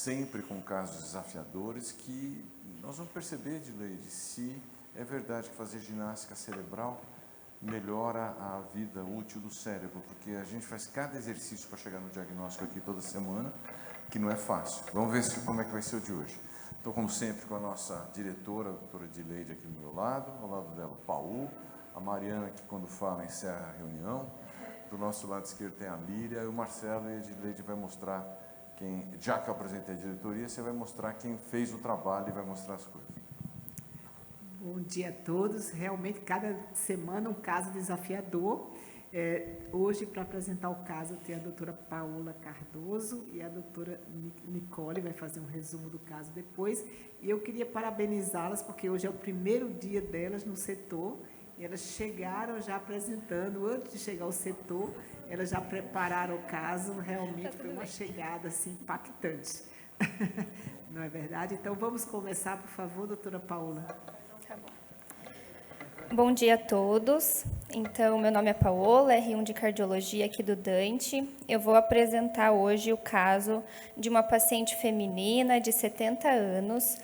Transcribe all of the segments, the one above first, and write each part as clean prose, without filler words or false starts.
sempre com casos desafiadores que nós vamos perceber, Edileide, se é verdade que fazer ginástica cerebral melhora a vida útil do cérebro, porque a gente faz cada exercício para chegar no diagnóstico aqui toda semana, que não é fácil. Vamos ver como é que vai ser o de hoje. Estou, como sempre, com a nossa diretora, a doutora Edileide, aqui do meu lado, ao lado dela o Paulo, a Mariana, que quando fala encerra a reunião, do nosso lado esquerdo tem a Líria, e o Marcelo, e a Edileide vai mostrar quem, já que eu apresentei a diretoria, você vai mostrar quem fez o trabalho e vai mostrar as coisas. Bom dia a todos. Realmente, cada semana um caso desafiador. Hoje, para apresentar o caso, eu tenho a doutora Paola Cardoso e a doutora Nicole, vai fazer um resumo do caso depois. E eu queria parabenizá-las, porque hoje é o primeiro dia delas no setor, e elas chegaram já apresentando, antes de chegar ao setor, elas já prepararam o caso, realmente foi uma chegada assim, impactante. Não é verdade? Então, vamos começar, por favor, doutora Paola. Tá bom. Bom dia a todos. Então, meu nome é Paola, R1 de Cardiologia aqui do Dante. Eu vou apresentar hoje o caso de uma paciente feminina de 70 anos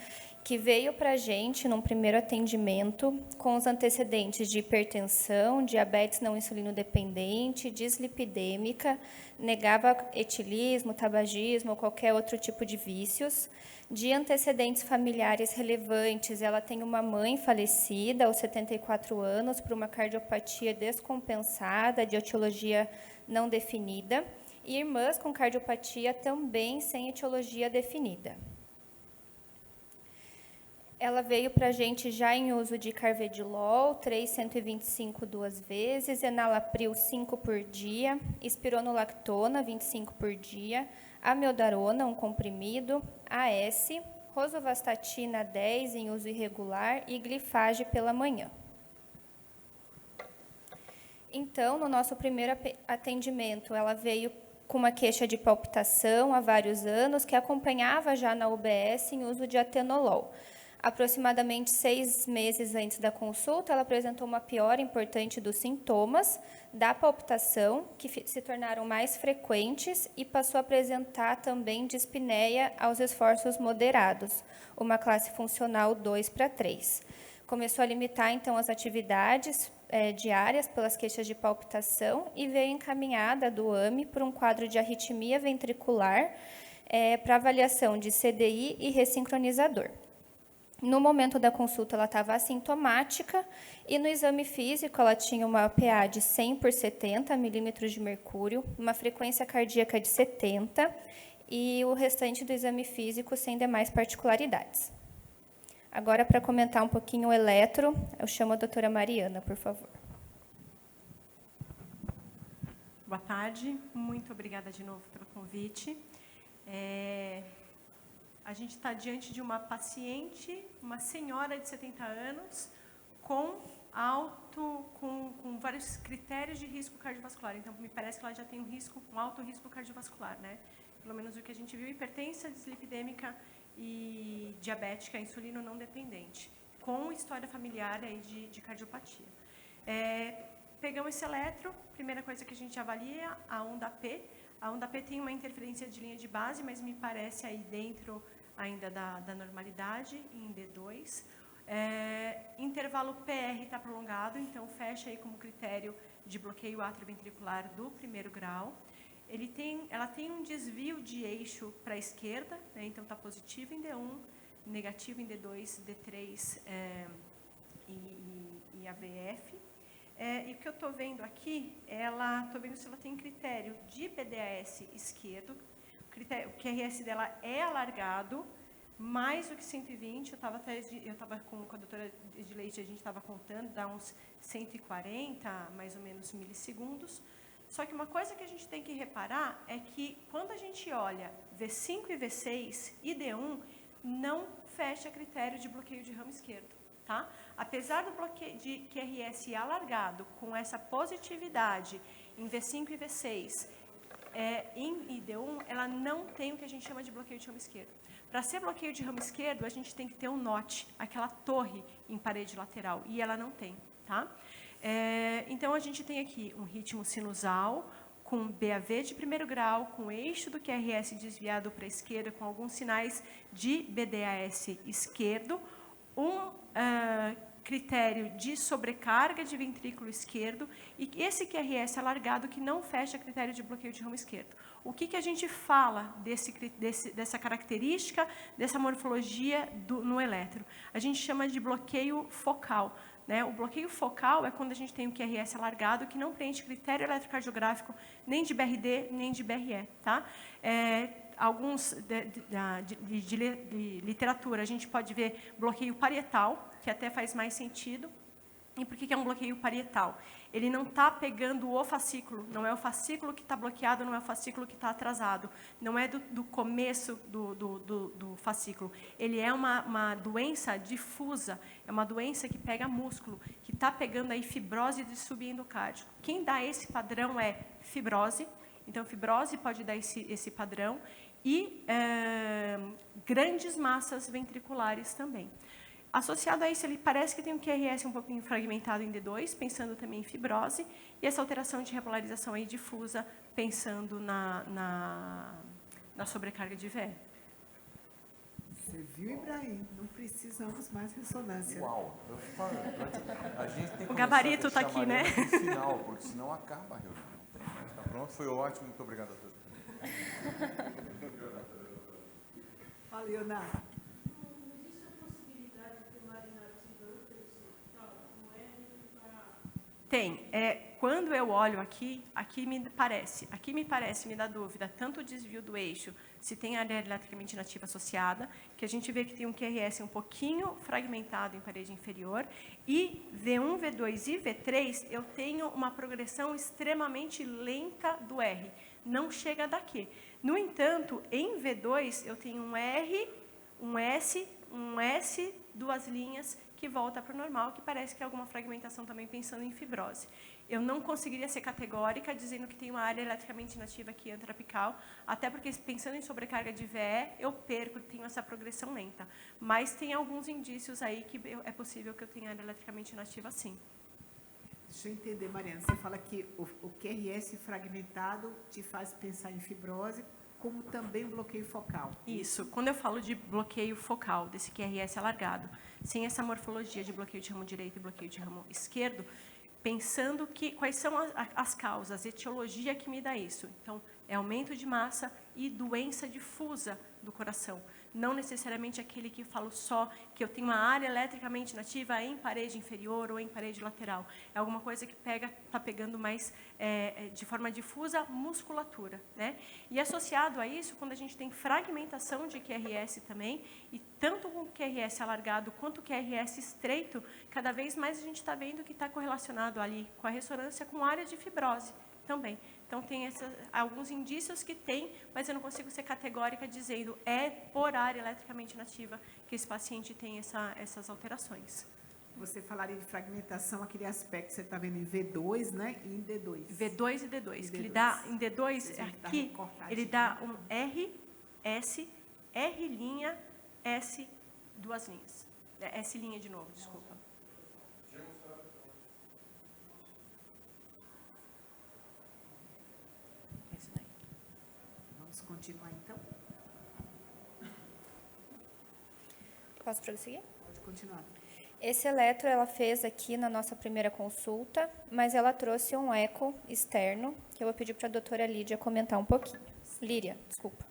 que veio para a gente num primeiro atendimento com os antecedentes de hipertensão, diabetes não insulino dependente, dislipidêmica, negava etilismo, tabagismo ou qualquer outro tipo de vícios. De antecedentes familiares relevantes, ela tem uma mãe falecida aos 74 anos por uma cardiopatia descompensada, de etiologia não definida, e irmãs com cardiopatia também sem etiologia definida. Ela veio para a gente já em uso de carvedilol, 3,125 duas vezes, enalapril 5 por dia, espironolactona 25 por dia, amiodarona, um comprimido, AS, rosuvastatina 10 em uso irregular e glifage pela manhã. Então, no nosso primeiro atendimento, ela veio com uma queixa de palpitação há vários anos, que acompanhava já na UBS em uso de atenolol. Aproximadamente 6 meses antes da consulta, ela apresentou uma piora importante dos sintomas da palpitação, que se tornaram mais frequentes, e passou a apresentar também dispneia aos esforços moderados, uma classe funcional 2/3. Começou a limitar, então, as atividades diárias pelas queixas de palpitação e veio encaminhada do AME por um quadro de arritmia ventricular para avaliação de CDI e ressincronizador. No momento da consulta, ela estava assintomática e no exame físico ela tinha uma PA de 100 por 70 milímetros de mercúrio, uma frequência cardíaca de 70 e o restante do exame físico sem demais particularidades. Agora, para comentar um pouquinho o eletro, eu chamo a doutora Mariana, por favor. Boa tarde, muito obrigada de novo pelo convite. A gente está diante de uma paciente, uma senhora de 70 anos, com vários critérios de risco cardiovascular. Então, me parece que ela já tem um alto risco cardiovascular, né? Pelo menos o que a gente viu, hipertensa, dislipidêmica e diabética, insulino não dependente, com história familiar aí de cardiopatia. Pegamos esse eletro, primeira coisa que a gente avalia, a onda P. A onda P tem uma interferência de linha de base, mas me parece aí dentro ainda da normalidade, em D2. Intervalo PR está prolongado, então fecha aí como critério de bloqueio atrioventricular do primeiro grau. Ela tem um desvio de eixo para a esquerda, né, então está positivo em D1, negativo em D2, D3 e AVF. E o que eu estou vendo aqui, estou vendo se ela tem critério de PDAS esquerdo, o QRS dela é alargado, mais do que 120, eu estava com a doutora Edileide, a gente estava contando, dá uns 140, mais ou menos, milissegundos. Só que uma coisa que a gente tem que reparar é que, quando a gente olha V5 e V6 e D1, não fecha critério de bloqueio de ramo esquerdo. Tá? Apesar do bloqueio de QRS alargado, com essa positividade em V5 e V6, em ID1, ela não tem o que a gente chama de bloqueio de ramo esquerdo. Para ser bloqueio de ramo esquerdo, a gente tem que ter um NOT, aquela torre em parede lateral, e ela não tem. Tá? Então, a gente tem aqui um ritmo sinusal com BAV de primeiro grau, com eixo do QRS desviado para a esquerda, com alguns sinais de BDAS esquerdo, critério de sobrecarga de ventrículo esquerdo e esse QRS alargado que não fecha critério de bloqueio de ramo esquerdo. O que a gente fala dessa característica, dessa morfologia no eletro? A gente chama de bloqueio focal. Né? O bloqueio focal é quando a gente tem o QRS alargado, que não preenche critério eletrocardiográfico nem de BRD, nem de BRE. Tá? Alguns de literatura, a gente pode ver bloqueio parietal, que até faz mais sentido. E por que é um bloqueio parietal? Ele não está pegando o fascículo, não é o fascículo que está bloqueado, não é o fascículo que está atrasado, não é do começo do fascículo. Ele é uma doença difusa, é uma doença que pega músculo, que está pegando aí fibrose de subendocárdico. Quem dá esse padrão é fibrose, então fibrose pode dar esse padrão, e grandes massas ventriculares também. Associado a isso, ele parece que tem um QRS um pouquinho fragmentado em D2, pensando também em fibrose, e essa alteração de repolarização aí difusa, pensando na sobrecarga de VE. Você viu, Ibrahim? Não precisamos mais ressonância. Uau! A gente tem que o gabarito está aqui, né? No final, porque senão acaba a reunião. Não tem mais. Tá pronto? Foi ótimo. Muito obrigado a todos. Fala, Leonardo. Tem. Quando eu olho aqui me parece, me dá dúvida, tanto o desvio do eixo, se tem área eletricamente inativa associada, que a gente vê que tem um QRS um pouquinho fragmentado em parede inferior, e V1, V2 e V3, eu tenho uma progressão extremamente lenta do R, não chega daqui. No entanto, em V2, eu tenho um R, um S, duas linhas, que volta para o normal, que parece que é alguma fragmentação também pensando em fibrose. Eu não conseguiria ser categórica dizendo que tem uma área eletricamente inativa aqui antrapical, até porque pensando em sobrecarga de VE, eu tenho essa progressão lenta. Mas tem alguns indícios aí que é possível que eu tenha área eletricamente inativa sim. Deixa eu entender, Mariana. Você fala que o QRS fragmentado te faz pensar em fibrose, como também o bloqueio focal. Isso. Quando eu falo de bloqueio focal, desse QRS alargado, sem essa morfologia de bloqueio de ramo direito e bloqueio de ramo esquerdo, pensando quais são as causas, a etiologia que me dá isso. Então, é aumento de massa e doença difusa do coração. Não necessariamente aquele que eu falo só que eu tenho uma área eletricamente inativa em parede inferior ou em parede lateral. É alguma coisa que está pegando mais de forma difusa musculatura. Né? E associado a isso, quando a gente tem fragmentação de QRS também, e tanto com QRS alargado quanto QRS estreito, cada vez mais a gente está vendo que está correlacionado ali com a ressonância com área de fibrose também. Então, tem alguns indícios que tem, mas eu não consigo ser categórica dizendo por área eletricamente inativa que esse paciente tem essas alterações. Você falaria de fragmentação, aquele aspecto que você está vendo em V2, né? E em D2. V2 e D2. Que ele dá, em D2, aqui, ele dá um R, S, R', S, duas linhas. S' de novo, desculpa. Continuar, então? Posso prosseguir? Pode continuar. Esse eletro ela fez aqui na nossa primeira consulta, mas ela trouxe um eco externo, que eu vou pedir para a doutora Lídia comentar um pouquinho. Líria, desculpa.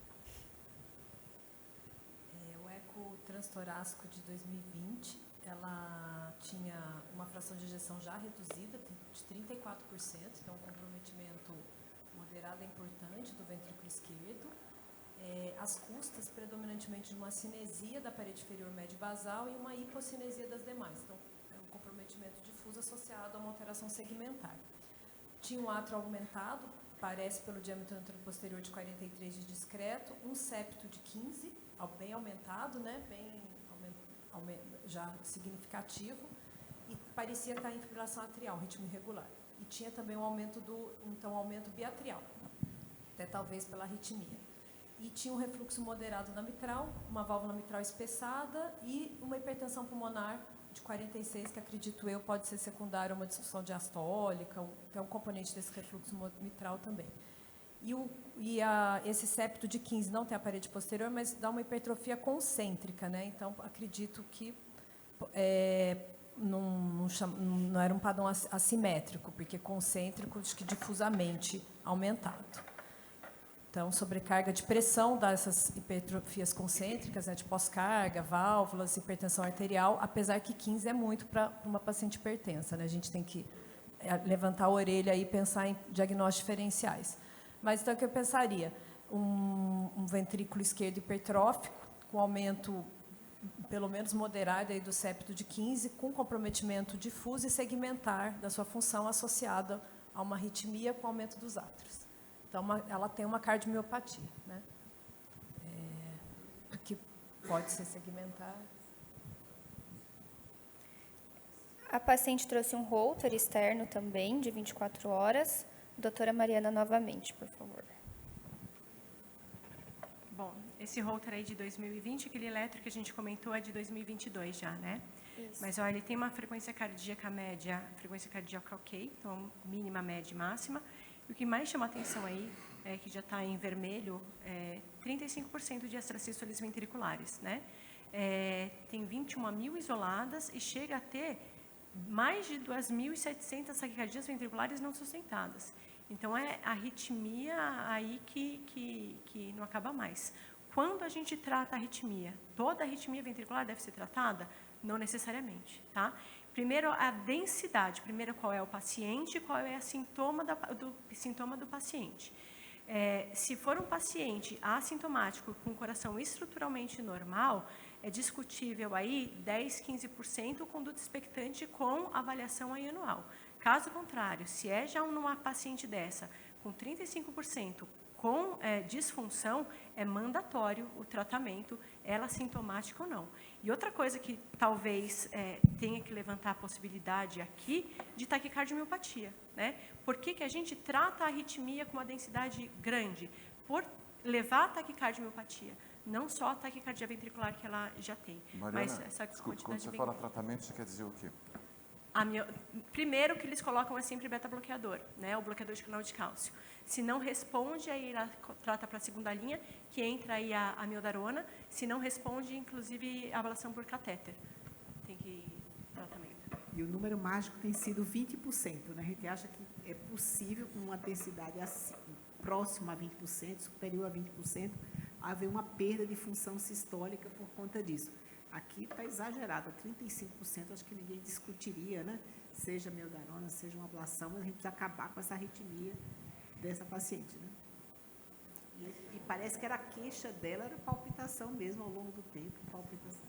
O eco transtorácico de 2020, ela tinha uma fração de ejeção já reduzida, de 34%, então um comprometimento moderado e importante do ventrículo esquerdo, as custas predominantemente de uma cinesia da parede inferior média basal e uma hipocinesia das demais. Então, é um comprometimento difuso associado a uma alteração segmentar. Tinha um átrio aumentado, parece pelo diâmetro anteroposterior de 43 de discreto, um septo de 15, bem aumentado, né? Já significativo, e parecia estar em fibrilação atrial, ritmo irregular. E tinha também um aumento aumento biatrial, até talvez pela arritmia. E tinha um refluxo moderado na mitral, uma válvula mitral espessada e uma hipertensão pulmonar de 46, que acredito eu pode ser secundária a uma disfunção diastólica, tem um componente desse refluxo mitral também. Esse septo de 15 não tem a parede posterior, mas dá uma hipertrofia concêntrica, né? Então, acredito que não era um padrão assimétrico, porque concêntrico, acho que difusamente aumentado. Então, sobrecarga de pressão dessas hipertrofias concêntricas, né, de pós-carga, válvulas, hipertensão arterial, apesar que 15 é muito para uma paciente hipertensa, né? A gente tem que levantar a orelha e pensar em diagnósticos diferenciais. Mas, então, o que eu pensaria? Um ventrículo esquerdo hipertrófico, com aumento, pelo menos moderado, aí, do septo de 15, com comprometimento difuso e segmentar da sua função associada a uma arritmia com aumento dos átrios. Então, ela tem uma cardiomiopatia, né? Que pode ser segmentar. A paciente trouxe um Holter externo também, de 24 horas. Doutora Mariana, novamente, por favor. Bom, esse Holter aí de 2020, aquele eletro que a gente comentou é de 2022 já, né? Isso. Mas, olha, ele tem uma frequência cardíaca média, frequência cardíaca ok, então mínima, média e máxima. E o que mais chama atenção aí, que já está em vermelho, 35% de extrasístoles ventriculares, né? Tem 21.000 isoladas e chega a ter mais de 2.700 taquicardias ventriculares não sustentadas. Então, é arritmia aí que não acaba mais. Quando a gente trata a arritmia, toda arritmia ventricular deve ser tratada? Não necessariamente, tá? Primeiro, a densidade. Primeiro, qual é o paciente, qual é o sintoma do paciente. Se for um paciente assintomático com coração estruturalmente normal, é discutível aí 10, 15% conduta expectante com avaliação aí anual. Caso contrário, se é já uma paciente dessa com 35% com disfunção, é mandatório o tratamento, ela sintomática ou não. E outra coisa que talvez tenha que levantar a possibilidade aqui de taquicardiopatia, né? Por que a gente trata a arritmia com uma densidade grande? Por levar a taquicardiopatia, não só a taquicardia ventricular que ela já tem, Mariana, mas essa desculpe, quantidade quando você bem fala grande. tratamento, você quer dizer o quê? Primeiro que eles colocam é sempre beta-bloqueador, né, o bloqueador de canal de cálcio. Se não responde, aí ela trata para a segunda linha, que entra aí a amiodarona. Se não responde, inclusive, ablação por catéter. Tem que ir tratamento. E o número mágico tem sido 20%, né? A gente acha que é possível, com uma densidade assim, próxima a 20%, superior a 20%, haver uma perda de função sistólica por conta disso. Aqui está exagerado, 35%, acho que ninguém discutiria, né? Seja amiodarona, seja uma ablação, mas a gente precisa acabar com essa arritmia dessa paciente, né? E parece que era a queixa dela, era palpitação mesmo ao longo do tempo, palpitação.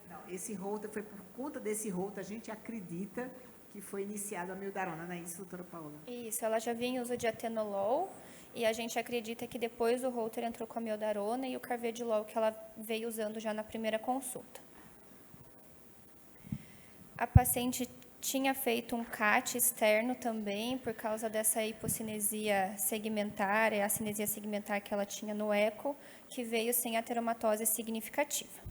Não, esse Holter foi por conta desse Holter, a gente acredita que foi iniciado a amiodarona, não é isso, doutora Paula? Isso, ela já vinha em uso de atenolol, e a gente acredita que depois o Holter entrou com a amiodarona e o carvedilol que ela veio usando já na primeira consulta. A paciente tinha feito um CAT externo também, por causa dessa hipocinesia segmentar, a cinesia segmentar que ela tinha no eco, que veio sem ateromatose significativa.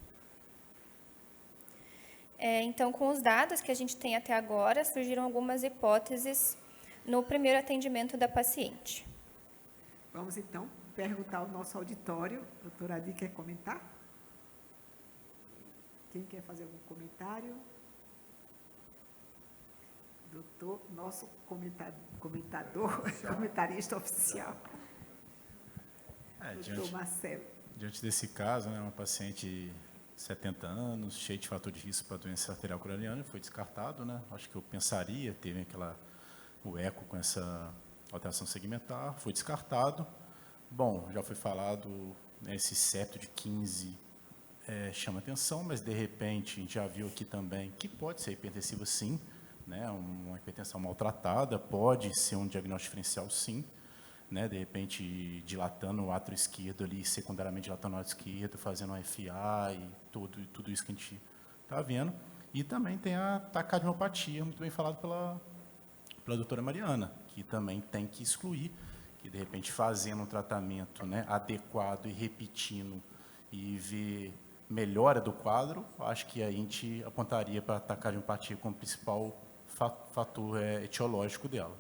Então, com os dados que a gente tem até agora, surgiram algumas hipóteses no primeiro atendimento da paciente. Vamos, então, perguntar ao nosso auditório. Doutora Adi, quer comentar? Quem quer fazer algum comentário? Doutor, nosso comentarista oficial. Doutor Marcelo. Diante desse caso, né, uma paciente de 70 anos, cheia de fator de risco para doença arterial coronariana, foi descartado, né? Acho que eu pensaria, teve o eco com essa alteração segmentar, foi descartado. Bom, já foi falado, né, esse septo de 15 chama atenção, mas de repente a gente já viu aqui também que pode ser hipertensiva sim, né, uma hipertensão maltratada, pode ser um diagnóstico diferencial sim, né, de repente dilatando o átrio esquerdo ali, secundariamente dilatando o átrio esquerdo, fazendo um FA e tudo isso que a gente está vendo. E também tem a taquicardiopatia, muito bem falado pela doutora Mariana, que também tem que excluir, que de repente fazendo um tratamento, né, adequado e repetindo e ver melhora do quadro, acho que a gente apontaria para a taquicardiopatia como principal fator etiológico dela.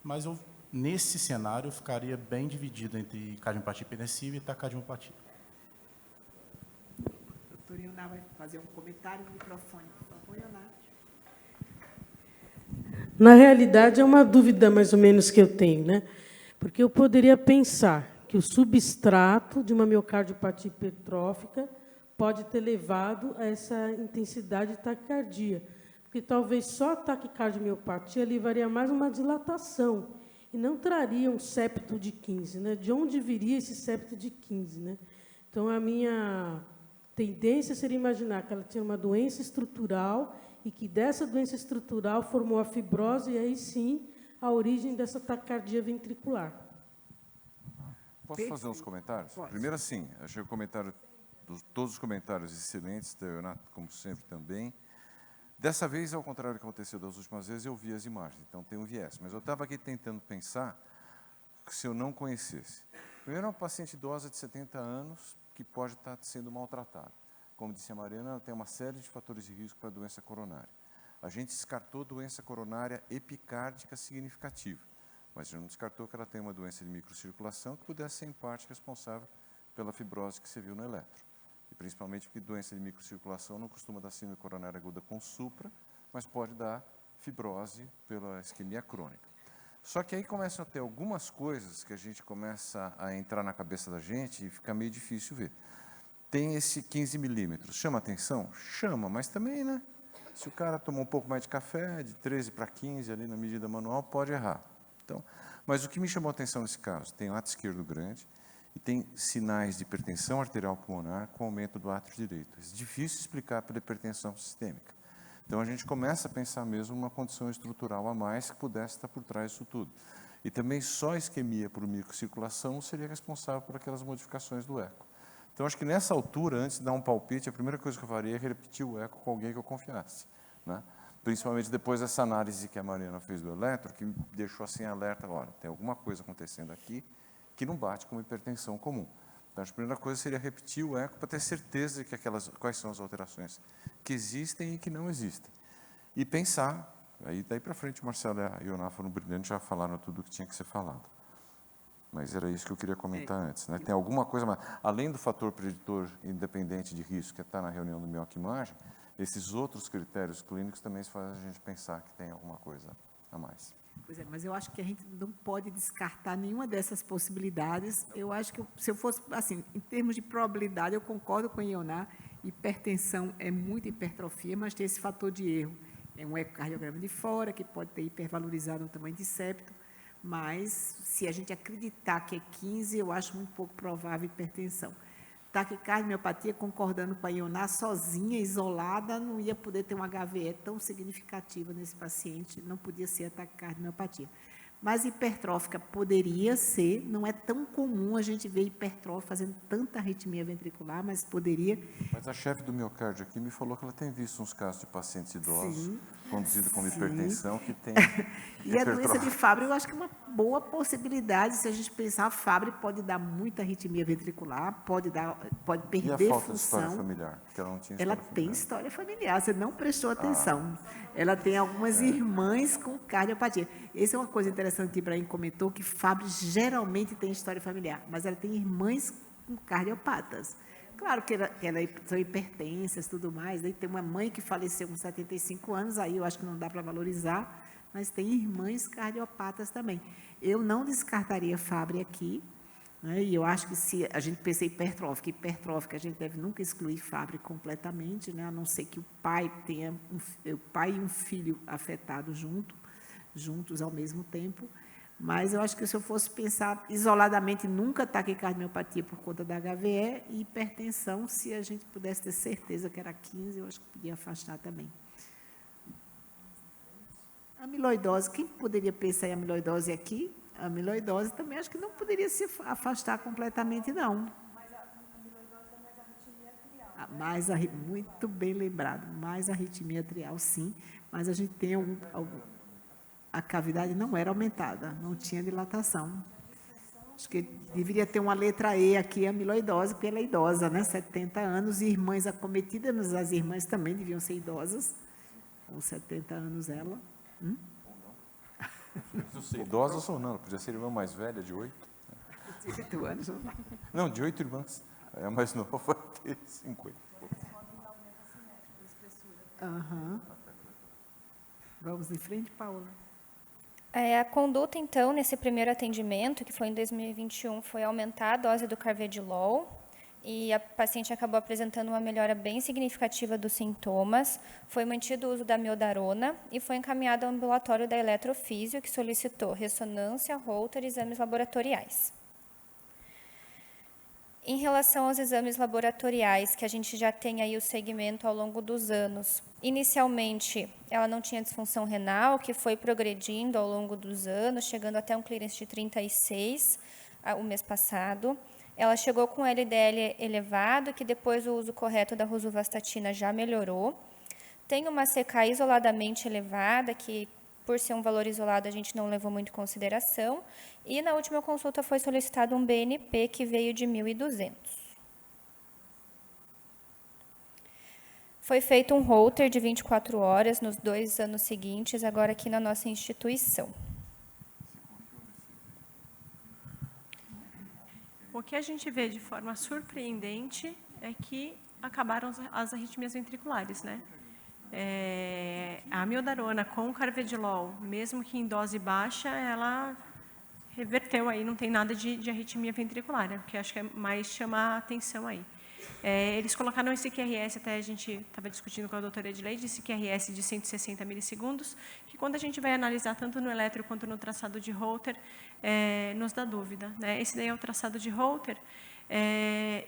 Mas eu nesse cenário, ficaria bem dividido entre cardiopatia hipertensiva e taquardiopatia. Doutor Ioná vai fazer um comentário no microfone, por favor, Ioná. Na realidade, é uma dúvida mais ou menos que eu tenho, né? Porque eu poderia pensar que o substrato de uma miocardiopatia hipertrófica pode ter levado a essa intensidade de taquicardia, porque talvez só a taquicardiomiopatia levaria mais uma dilatação e não traria um septo de 15, né? De onde viria esse septo de 15, né? Então, a minha tendência seria imaginar que ela tinha uma doença estrutural e que dessa doença estrutural formou a fibrose e aí sim a origem dessa taquicardia ventricular. Posso fazer uns comentários? Pode. Primeiro, assim, achei o comentário, todos os comentários excelentes, da Ioná, como sempre, também. Dessa vez, ao contrário do que aconteceu das últimas vezes, eu vi as imagens, então tem um viés. Mas eu estava aqui tentando pensar se eu não conhecesse. Primeiro, é uma paciente idosa de 70 anos que pode estar sendo maltratada. Como disse a Mariana, ela tem uma série de fatores de risco para a doença coronária. A gente descartou doença coronária epicárdica significativa, mas já não descartou que ela tem uma doença de microcirculação que pudesse ser, em parte, responsável pela fibrose que você viu no eletro. E principalmente porque doença de microcirculação não costuma dar síndrome coronária aguda com supra, mas pode dar fibrose pela isquemia crônica. Só que aí começam a ter algumas coisas que a gente começa a entrar na cabeça da gente e fica meio difícil ver. Tem esse 15 milímetros, chama atenção? Chama, mas também, né? Se o cara tomou um pouco mais de café, de 13 para 15 ali na medida manual, pode errar. Então, mas o que me chamou a atenção nesse caso? Tem o átrio esquerdo grande e tem sinais de hipertensão arterial pulmonar com aumento do átrio direito. É difícil explicar pela hipertensão sistêmica. Então, a gente começa a pensar mesmo uma condição estrutural a mais que pudesse estar por trás disso tudo. E também só a isquemia por microcirculação seria responsável por aquelas modificações do eco. Então, acho que nessa altura, antes de dar um palpite, a primeira coisa que eu faria é repetir o eco com alguém que eu confiasse, né? Principalmente depois dessa análise que a Mariana fez do eletro, que me deixou assim alerta, olha, tem alguma coisa acontecendo aqui que não bate com uma hipertensão comum. Então, a primeira coisa seria repetir o eco para ter certeza de que quais são as alterações que existem e que não existem. E pensar, aí daí para frente o Marcelo e a Ioná foram brilhantes, já falaram tudo o que tinha que ser falado. Mas era isso que eu queria comentar antes, né? Tem alguma coisa mais, além do fator preditor independente de risco, que está na reunião do mioquimagem, esses outros critérios clínicos também fazem a gente pensar que tem alguma coisa a mais. Pois é, mas eu acho que a gente não pode descartar nenhuma dessas possibilidades. Eu acho que, se eu fosse, assim, em termos de probabilidade, eu concordo com a Ioná, hipertensão é muita hipertrofia, mas tem esse fator de erro. É um ecocardiograma de fora, que pode ter hipervalorizado o tamanho de septo, mas, se a gente acreditar que é 15, eu acho muito pouco provável hipertensão. Taquicardiomiopatia, concordando com a Ioná, sozinha, isolada, não ia poder ter uma HVE tão significativa nesse paciente, não podia ser a taquicardiomiopatia. Mas hipertrófica poderia ser, não é tão comum a gente ver hipertrófica fazendo tanta arritmia ventricular, mas poderia. Mas a chefe do miocárdio aqui me falou que ela tem visto uns casos de pacientes idosos, Sim, conduzidos como sim. hipertensão, que tem E a doença de Fabry, eu acho que é uma boa possibilidade, se a gente pensar, a Fabry pode dar muita arritmia ventricular, pode perder E a falta de função. história familiar? Porque ela não tinha Ela história tem familiar. história familiar, você não prestou atenção. Ela tem algumas irmãs com cardiopatia. Essa é uma coisa interessante que Ibrahim comentou, que Fabry geralmente tem história familiar, mas ela tem irmãs com cardiopatas. Claro que elas são hipertensas e tudo mais, aí tem uma mãe que faleceu com 75 anos, aí eu acho que não dá para valorizar, mas tem irmãs cardiopatas também. Eu não descartaria Fabry aqui, né? E eu acho que se a gente pensa em hipertrófica, a gente deve nunca excluir Fabry completamente, né? A não ser que o pai tenha o pai e um filho afetados juntos ao mesmo tempo. Mas eu acho que se eu fosse pensar isoladamente, nunca taquicardiomiopatia por conta da HVE e hipertensão, se a gente pudesse ter certeza que era 15, eu acho que podia afastar também. Amiloidose, quem poderia pensar em amiloidose aqui? A amiloidose também acho que não poderia se afastar completamente, não. Mas a amiloidose é mais arritmia atrial. Muito bem lembrado, mais arritmia atrial, sim, mas a gente tem a cavidade não era aumentada, não tinha dilatação. Acho que deveria ter uma letra E aqui, amiloidose, porque ela é idosa, né? 70 anos, e irmãs acometidas, mas as irmãs também deviam ser idosas, com 70 anos ela. Eu sei, idosa ou não, podia ser irmã mais velha, de 8. 18 anos. Não, de 8 irmãs. A mais nova vai ter 50. Aham. Vamos em frente, Paula. A conduta, então, nesse primeiro atendimento, que foi em 2021, foi aumentar a dose do carvedilol, e a paciente acabou apresentando uma melhora bem significativa dos sintomas, foi mantido o uso da amiodarona e foi encaminhado ao ambulatório da eletrofísio, que solicitou ressonância, Holter e exames laboratoriais. Em relação aos exames laboratoriais, que a gente já tem aí o segmento ao longo dos anos, inicialmente ela não tinha disfunção renal, que foi progredindo ao longo dos anos, chegando até um clearance de 36 o mês passado. Ela chegou com LDL elevado, que depois do uso correto da rosuvastatina já melhorou. Tem uma CK isoladamente elevada, que por ser um valor isolado a gente não levou muito em consideração. E na última consulta foi solicitado um BNP, que veio de 1.200. Foi feito um Holter de 24 horas nos 2 anos seguintes, agora aqui na nossa instituição. O que a gente vê de forma surpreendente é que acabaram as arritmias ventriculares, né? A amiodarona com o carvedilol, mesmo que em dose baixa, ela reverteu aí, não tem nada de arritmia ventricular, né? Porque acho que é mais chamar a atenção aí. Eles colocaram esse QRS, até a gente estava discutindo com a doutora Edileide, esse QRS de 160 milissegundos, que quando a gente vai analisar tanto no eletro quanto no traçado de Holter, nos dá dúvida, né? Esse daí é o traçado de Holter,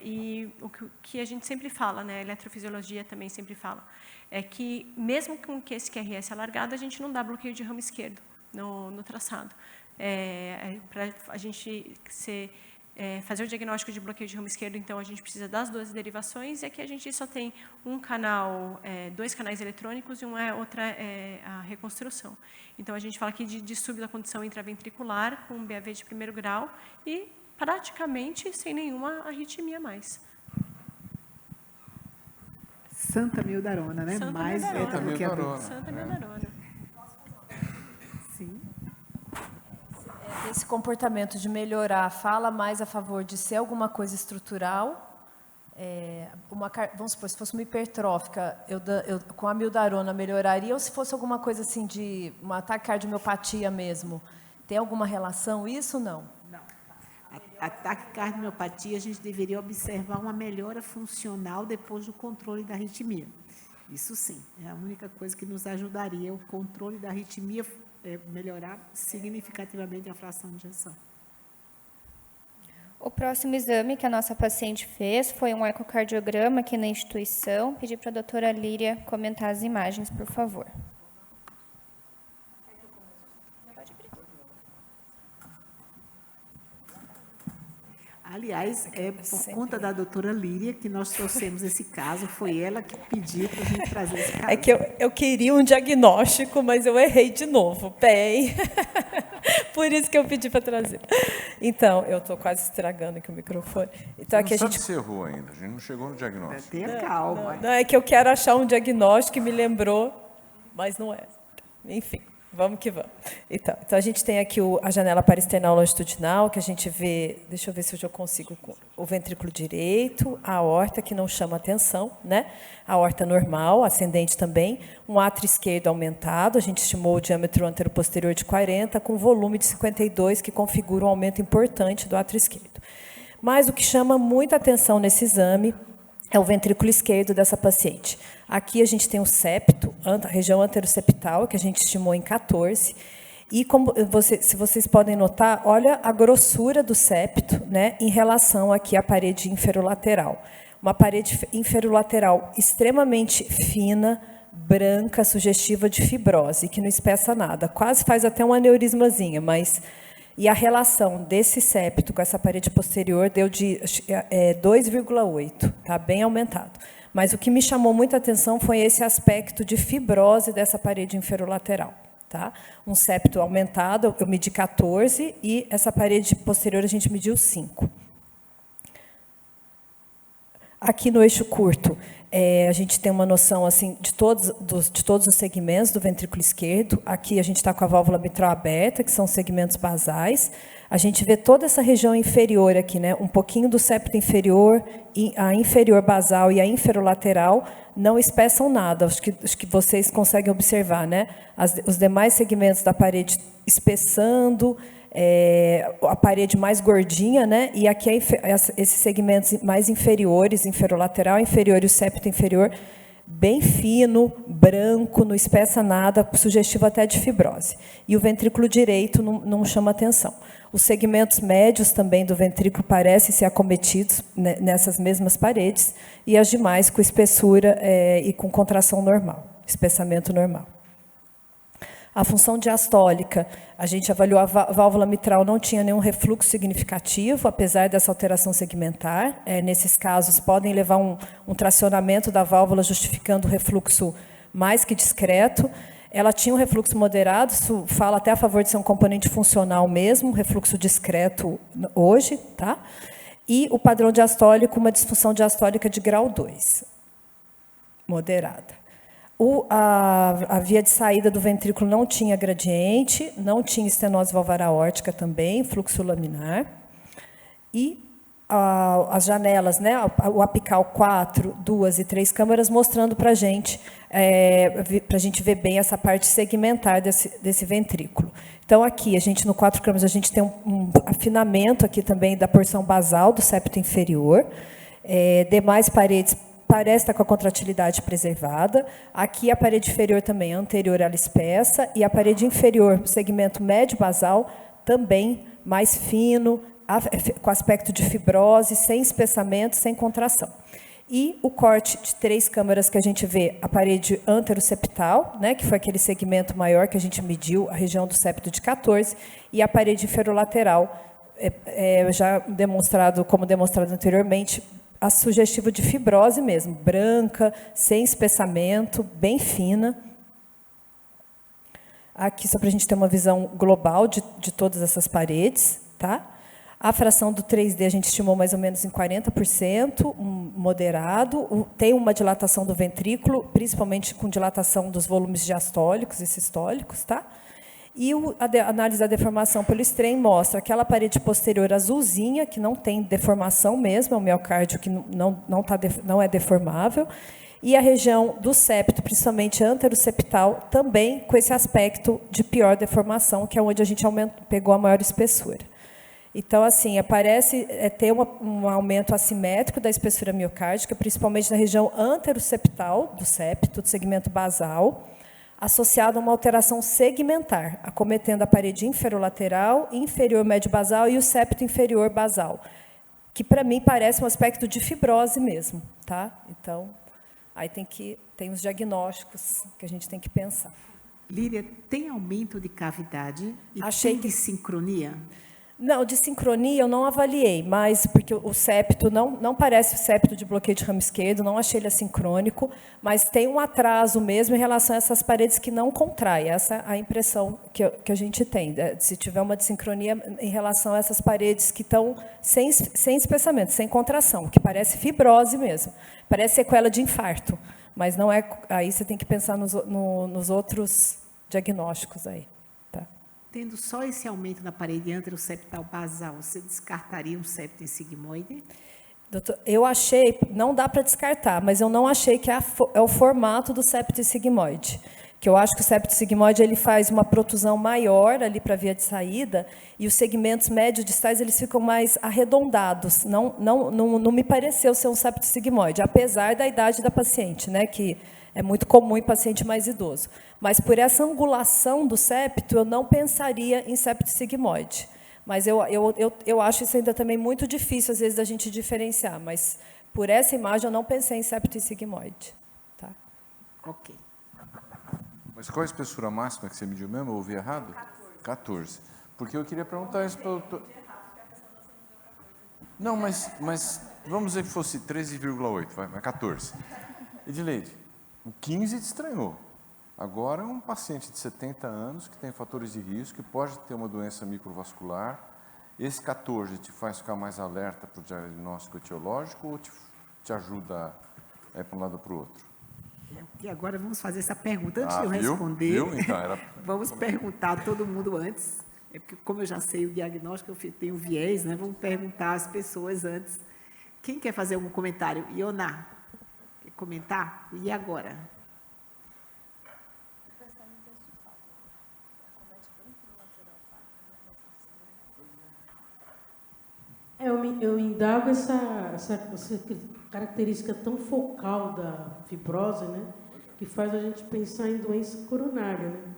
e o que a gente sempre fala, né? A eletrofisiologia também sempre fala, é que mesmo com que esse QRS é alargado, a gente não dá bloqueio de ramo esquerdo no traçado. Para a gente fazer o diagnóstico de bloqueio de ramo esquerdo, então, a gente precisa das 2 derivações, e aqui a gente só tem um canal, 2 canais eletrônicos, e outra é a reconstrução. Então, a gente fala aqui de distúrbio da condução intraventricular, com BAV de 1º grau, e praticamente sem nenhuma arritmia mais. Santa Amiodarona, né? Santa Mais Amiodarona. beta-bloqueador. Santa Amiodarona. Sim. Esse comportamento de melhorar fala mais a favor de ser alguma coisa estrutural. Vamos supor, se fosse uma hipertrófica, com a amiodarona melhoraria, ou se fosse alguma coisa assim de uma taquicardiopatia mesmo. Tem alguma relação isso, não? Não. A taquicardiopatia, a gente deveria observar uma melhora funcional depois do controle da arritmia. Isso sim, é a única coisa que nos ajudaria, o controle da arritmia, melhorar significativamente a fração de injeção. O próximo exame que a nossa paciente fez foi um ecocardiograma aqui na instituição. Pedi para a doutora Líria comentar as imagens, por favor. Aliás, por conta da doutora Líria que nós trouxemos esse caso, foi ela que pediu para a gente trazer esse caso. É que eu queria um diagnóstico, mas eu errei de novo. Bem, por isso que eu pedi para trazer. Então, eu estou quase estragando aqui o microfone. Então, aqui não sabe se errou ainda, a gente não chegou no diagnóstico. Tenha calma. Não, é que eu quero achar um diagnóstico que me lembrou, mas não é. Enfim. Vamos que vamos. Então a gente tem aqui a janela parasternal longitudinal, que a gente vê, deixa eu ver se hoje eu consigo, o ventrículo direito, a aorta, que não chama atenção, né? A aorta normal, ascendente também, um átrio esquerdo aumentado, a gente estimou o diâmetro anteroposterior de 40, com volume de 52, que configura um aumento importante do átrio esquerdo. Mas o que chama muita atenção nesse exame é o ventrículo esquerdo dessa paciente. Aqui a gente tem o septo, a região anteroseptal, que a gente estimou em 14. E como se vocês podem notar, olha a grossura do septo, né, em relação aqui à parede inferolateral. Uma parede inferolateral extremamente fina, branca, sugestiva de fibrose, que não espessa nada. Quase faz até uma aneurismazinha, mas... E a relação desse septo com essa parede posterior deu de 2,8, tá bem aumentado. Mas o que me chamou muita atenção foi esse aspecto de fibrose dessa parede inferolateral. Tá? Um septo aumentado, eu medi 14, e essa parede posterior a gente mediu 5. Aqui no eixo curto, A gente tem uma noção assim de todos os segmentos do ventrículo esquerdo. Aqui a gente está com a válvula mitral aberta, que são segmentos basais. A gente vê toda essa região inferior aqui, né? Um pouquinho do septo inferior, a inferior basal e a inferolateral não espessam nada. Acho que vocês conseguem observar, né? Os demais segmentos da parede espessando, a parede mais gordinha, né? E aqui esses segmentos mais inferiores, inferolateral inferior e o septo inferior, bem fino, branco, não espessa nada, sugestivo até de fibrose. E o ventrículo direito não chama atenção. Os segmentos médios também do ventrículo parecem ser acometidos nessas mesmas paredes, e as demais com espessura e com contração normal, espessamento normal. A função diastólica, a gente avaliou a válvula mitral, não tinha nenhum refluxo significativo, apesar dessa alteração segmentar. Nesses casos, podem levar um tracionamento da válvula, justificando o refluxo mais que discreto. Ela tinha um refluxo moderado, isso fala até a favor de ser um componente funcional mesmo, refluxo discreto hoje, tá? E o padrão diastólico, uma disfunção diastólica de grau 2, moderada. A via de saída do ventrículo não tinha gradiente, não tinha estenose valvar aórtica também, fluxo laminar. E as janelas, né, o apical 4, 2 e 3 câmaras, mostrando para a gente ver bem essa parte segmentar desse ventrículo. Então, aqui, no 4 câmaras, a gente tem um afinamento aqui também da porção basal do septo inferior. Demais paredes parece estar com a contratilidade preservada. Aqui a parede inferior também, anterior ela espessa, e a parede inferior, segmento médio basal, também mais fino, com aspecto de fibrose, sem espessamento, sem contração. E o corte de 3 câmaras que a gente vê, a parede anteroseptal, né, que foi aquele segmento maior que a gente mediu, a região do septo de 14, e a parede inferolateral, já demonstrado, como demonstrado anteriormente, a sugestivo de fibrose mesmo, branca, sem espessamento, bem fina. Aqui, só para a gente ter uma visão global de todas essas paredes, tá? A fração do 3D a gente estimou mais ou menos em 40%, moderado. Tem uma dilatação do ventrículo, principalmente com dilatação dos volumes diastólicos e sistólicos, tá? E a análise da deformação pelo strain mostra aquela parede posterior azulzinha, que não tem deformação mesmo, é um miocárdio que não é deformável, e a região do septo, principalmente anteroseptal, também com esse aspecto de pior deformação, que é onde a gente pegou a maior espessura. Então, assim, parece ter um aumento assimétrico da espessura miocárdica, principalmente na região anteroseptal do septo, do segmento basal, associado a uma alteração segmentar, acometendo a parede inferolateral, inferior médio basal e o septo inferior basal, que, para mim, parece um aspecto de fibrose mesmo. Tá? Então, aí tem os diagnósticos que a gente tem que pensar. Líria, tem aumento de cavidade e Achei tem sincronia? Não, de sincronia eu não avaliei, mas porque o septo não parece o septo de bloqueio de ramo esquerdo, não achei ele assincrônico, mas tem um atraso mesmo em relação a essas paredes que não contraem. Essa é a impressão que a gente tem, se tiver uma desincronia em relação a essas paredes que estão sem espessamento, sem contração, que parece fibrose mesmo, parece sequela de infarto, mas não é. Aí você tem que pensar nos outros diagnósticos aí. Tendo só esse aumento na parede anteroseptal basal, você descartaria um septo em sigmoide? Doutor, eu achei, não dá para descartar, mas eu não achei que é o formato do septo sigmoide. Que eu acho que o septo sigmoide ele faz uma protusão maior ali para a via de saída, e os segmentos médios distais eles ficam mais arredondados. Não me pareceu ser um septo sigmoide, apesar da idade da paciente, né, que é muito comum em paciente mais idoso. Mas, por essa angulação do septo, eu não pensaria em septo sigmoide. Mas eu acho isso ainda também muito difícil, às vezes, da gente diferenciar. Mas, por essa imagem, eu não pensei em septo sigmoide. Tá? Ok. Mas qual a espessura máxima que você mediu mesmo? Eu ouvi errado? 14. Porque eu queria perguntar isso para o doutor. Não, mas vamos dizer que fosse 13,8, mas 14. Edileide, o 15 te estranhou. Agora, um paciente de 70 anos que tem fatores de risco, que pode ter uma doença microvascular, esse 14 te faz ficar mais alerta para o diagnóstico etiológico ou te ajuda é para um lado ou para o outro. E agora vamos fazer essa pergunta. Antes de eu Viu? responder, Viu? Então, vamos perguntar a todo mundo antes. É porque, como eu já sei o diagnóstico, eu tenho viés, né? Vamos perguntar às pessoas antes. Quem quer fazer algum comentário? Ioná, quer comentar? E agora? Eu indago essa característica tão focal da fibrose, né, que faz a gente pensar em doença coronária, né?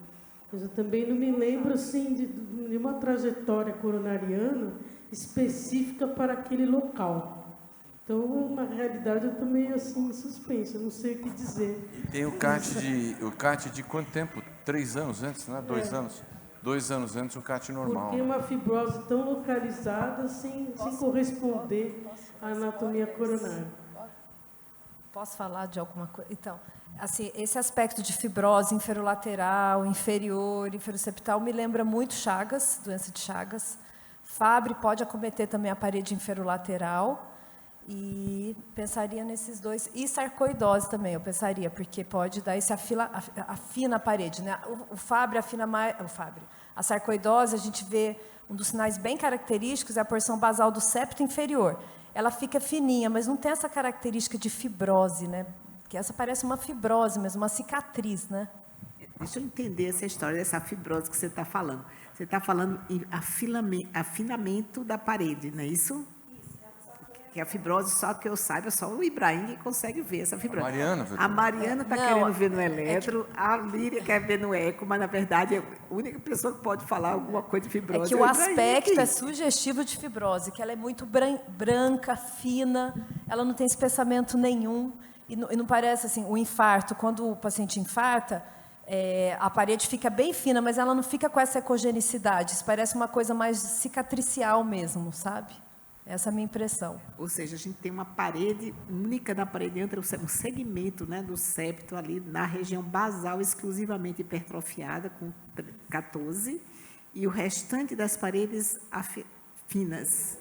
Mas eu também não me lembro assim de uma trajetória coronariana específica para aquele local. Então, na realidade, eu estou meio assim suspensa, não sei o que dizer. E tem o CAT de quanto tempo? 3 anos antes, não é? 2 anos? 2 anos antes o CAT normal. Porque uma fibrose tão localizada sem corresponder à anatomia coronária. Posso falar de alguma coisa? Então, assim, esse aspecto de fibrose inferolateral, inferior, inferoseptal, me lembra muito Chagas, doença de Chagas. Fabry pode acometer também a parede inferolateral, e pensaria nesses dois. E sarcoidose também, eu pensaria, porque pode dar esse afina a parede, né? O Fabry afina mais. A sarcoidose, a gente vê um dos sinais bem característicos é a porção basal do septo inferior. Ela fica fininha, mas não tem essa característica de fibrose, né? Que essa parece uma fibrose mesmo, uma cicatriz, né? Deixa eu entender essa história dessa fibrose que você está falando. Você está falando em afinamento da parede, não é isso? Que a fibrose, só que eu saiba, só o Ibrahim que consegue ver essa fibrose. A Mariana está querendo ver no eletro, a Líria quer ver no eco, mas, na verdade, a única pessoa que pode falar alguma coisa de fibrose é que o aspecto é sugestivo de fibrose, que ela é muito branca, fina, ela não tem espessamento nenhum, e não parece assim, o infarto, quando o paciente infarta, a parede fica bem fina, mas ela não fica com essa ecogenicidade, isso parece uma coisa mais cicatricial mesmo, sabe? Essa é a minha impressão. Ou seja, a gente tem uma parede única da parede entre um segmento, né, do septo ali na região basal exclusivamente hipertrofiada, com 14, e o restante das paredes finas.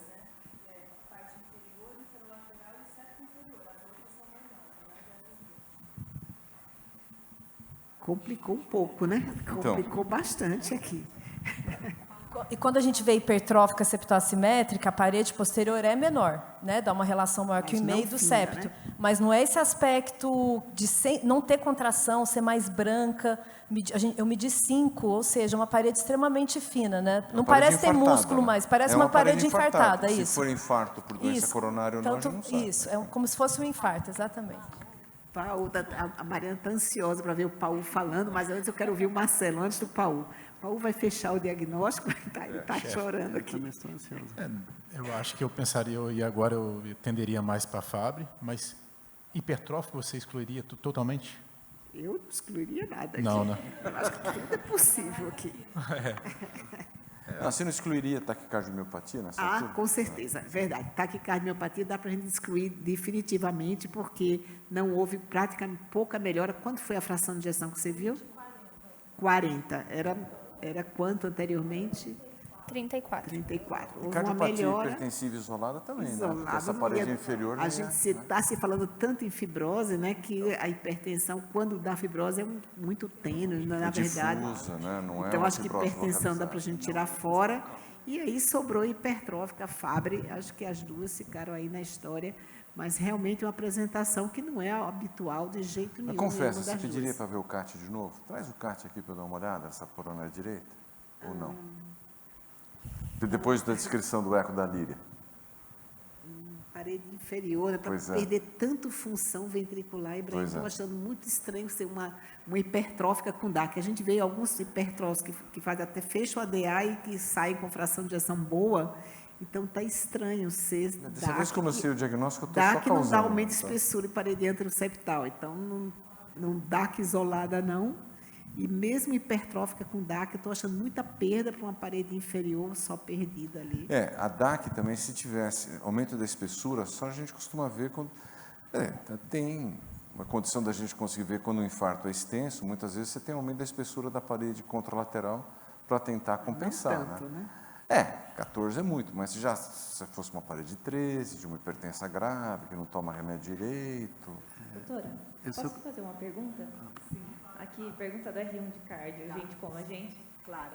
Complicou um pouco, né? Complicou bastante aqui. E quando a gente vê hipertrófica septoassimétrica, a parede posterior é menor, né? Dá uma relação maior que o meio do septo. Né? Mas não é esse aspecto de não ter contração, ser mais branca. Eu medi 5, ou seja, uma parede extremamente fina, né? Não parece ter músculo, né? Mais, parece uma parede infartada. Se isso. for infarto por doença coronária ou não, a gente não sabe. Isso, é como se fosse um infarto, exatamente. A Mariana está ansiosa para ver o Paulo falando, mas antes eu quero ouvir o Marcelo, antes do Paulo. O Paulo vai fechar o diagnóstico, ele está chorando aqui. Eu acho que eu pensaria, e agora eu tenderia mais para a Fabry, mas hipertrófico você excluiria totalmente? Eu não excluiria nada aqui. Não, né? Eu acho que tudo é possível aqui. Você não excluiria taquicardiomiopatia nessa altura? Com certeza, verdade. Taquicardiomiopatia dá para a gente excluir definitivamente, porque não houve praticamente pouca melhora. Quanto foi a fração de ejeção que você viu? 40. Era quanto anteriormente? 34. 34. Houve uma Cardiopatia melhora. Hipertensiva isolada também, Isolada, né? Porque essa parede inferior... A gente está se falando tanto em fibrose, né, que a hipertensão, quando dá fibrose, é muito tênue, na verdade. Difusa, né? Não então, é acho que hipertensão dá para a gente tirar fora. E aí sobrou hipertrófica, Fabry, acho que as duas ficaram aí na história, mas realmente uma apresentação que não é habitual de jeito nenhum. Confessa, você pediria para ver o CAT de novo? Traz o CAT aqui para eu dar uma olhada, essa coronária direita, ou não? Depois da descrição do eco da Líria. Parede inferior, né, para perder tanto função ventricular, Ibrahim, estou achando muito estranho ser uma hipertrófica com DAC. A gente vê alguns hipertróficos que fazem até fecho ADA e que saem com fração de ejeção boa, então está estranho ser DAC. Dessa vez que eu comecei o diagnóstico, eu estou só DAC causando. não dá aumento de espessura e parede anteroseptal, então não DAC isolada não. E mesmo hipertrófica com DAC, eu estou achando muita perda para uma parede inferior só perdida ali. A DAC também, se tivesse aumento da espessura, só a gente costuma ver quando... tem uma condição da gente conseguir ver quando o infarto é extenso, muitas vezes você tem aumento da espessura da parede contralateral para tentar compensar. Não tanto, né? 14 é muito, mas se fosse uma parede de 13, de uma hipertensa grave, que não toma remédio direito... Doutora, posso fazer uma pergunta? Sim. Aqui, pergunta da R1 de cardio, gente como a gente. Claro.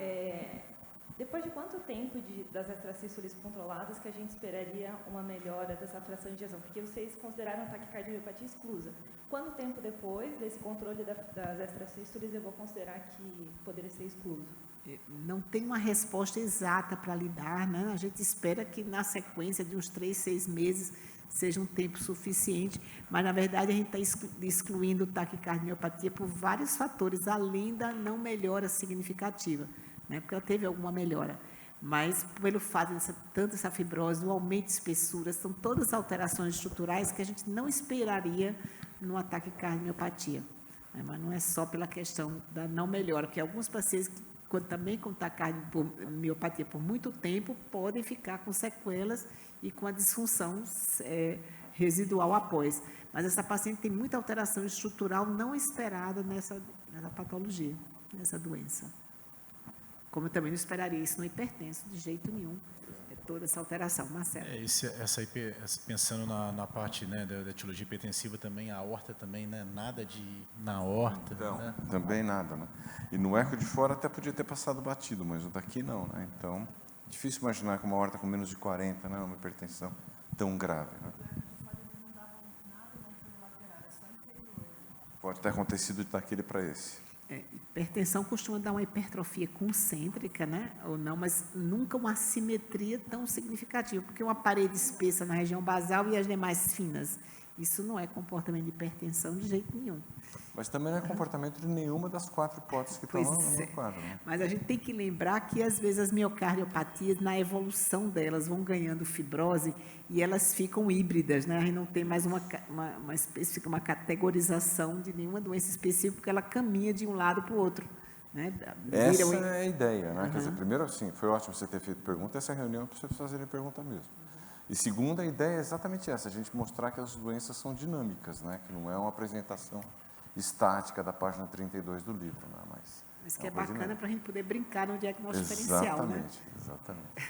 Depois de quanto tempo das extracístoles controladas que a gente esperaria uma melhora dessa fração de ejeção? Porque vocês consideraram a taquicardiomiopatia exclusa. Quanto tempo depois desse controle das extracístoles eu vou considerar que poderia ser excluso? Não tem uma resposta exata para lhe dar, né? A gente espera que na sequência de uns 3, 6 meses seja um tempo suficiente, mas na verdade a gente está excluindo taquicardiomiopatia por vários fatores, além da não melhora significativa, né? Porque ela teve alguma melhora, mas pelo fato de tanto essa fibrose, o aumento de espessura, são todas alterações estruturais que a gente não esperaria no ataque cardiomiopatia, né? Mas não é só pela questão da não melhora, porque alguns pacientes também com taquicardiomiopatia por muito tempo podem ficar com sequelas e com a disfunção residual após. Mas essa paciente tem muita alteração estrutural não esperada nessa patologia, nessa doença. Como eu também não esperaria isso no hipertenso, de jeito nenhum, toda essa alteração. Marcelo. Pensando na parte, né, da etiologia hipertensiva também, a aorta também, né, nada na aorta. Então, né? também nada, né? E no eco de fora até podia ter passado batido, mas o daqui não, né? Então, difícil imaginar que uma aorta com menos de 40, né, uma hipertensão tão grave, né? Pode ter acontecido daquele para esse. Hipertensão costuma dar uma hipertrofia concêntrica, né? Ou não, mas nunca uma assimetria tão significativa, porque uma parede espessa na região basal e as demais finas. Isso não é comportamento de hipertensão de jeito nenhum. Mas também não é comportamento de nenhuma das 4 hipóteses que estão no quadro. Né? Mas a gente tem que lembrar que, às vezes, as miocardiopatias, na evolução delas, vão ganhando fibrose e elas ficam híbridas, né? A gente não tem mais uma categorização de nenhuma doença específica, porque ela caminha de um lado para o outro. Né? Essa é a ideia, né? Quer dizer, primeiro, assim, foi ótimo você ter feito pergunta, essa reunião é para vocês fazerem pergunta mesmo. E segunda, a ideia é exatamente essa, a gente mostrar que as doenças são dinâmicas, né? Que não é uma apresentação estática da página 32 do livro, né? Mas que é bacana para a gente poder brincar no diagnóstico diferencial, né? Exatamente.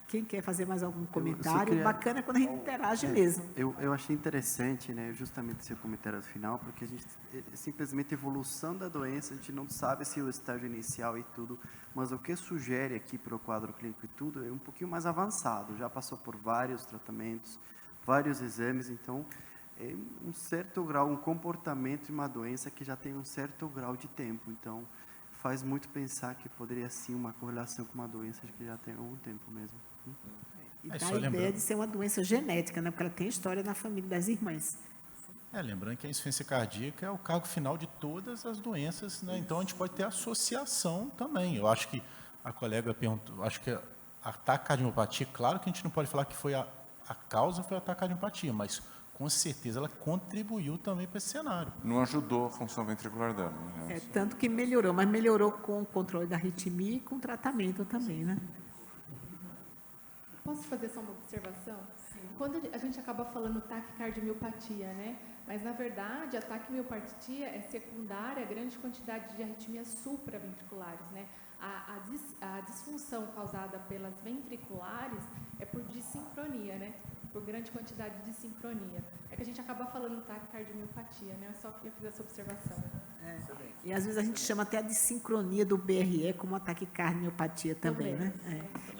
Quem quer fazer mais algum comentário? Bacana quando a gente interage mesmo. Eu achei interessante, né, justamente esse comentário no final, porque a gente, simplesmente a evolução da doença, a gente não sabe se o estágio inicial e tudo, mas o que sugere aqui para o quadro clínico e tudo é um pouquinho mais avançado, já passou por vários tratamentos, vários exames, então, é um certo grau, um comportamento de uma doença que já tem um certo grau de tempo, então, faz muito pensar que poderia sim uma correlação com uma doença que já tem algum tempo mesmo. E dá a ideia de ser uma doença genética, né? Porque ela tem história na família das irmãs. Lembrando que a insuficiência cardíaca é o cargo final de todas as doenças, né? Então a gente pode ter associação também. Eu acho que a colega perguntou, acho que a taquicardiomiopatia, claro que a gente não pode falar que foi a causa foi a taquicardiomiopatia, mas com certeza ela contribuiu também para esse cenário. Não ajudou a função ventricular dela. Né? Tanto que melhorou, mas melhorou com o controle da arritmia e com tratamento também, né? Posso fazer só uma observação? Sim. Quando a gente acaba falando taquicardiomiopatia, né? Mas, na verdade, a taquimiopatia é secundária a grande quantidade de arritmias supraventriculares, né? A disfunção causada pelas ventriculares é por dissincronia, né? Por grande quantidade de sincronia. É que a gente acaba falando taquicardiomiopatia, né? Eu só queria fazer essa observação. E às vezes a gente chama até de sincronia do BRE como a taquicardiomiopatia também, né?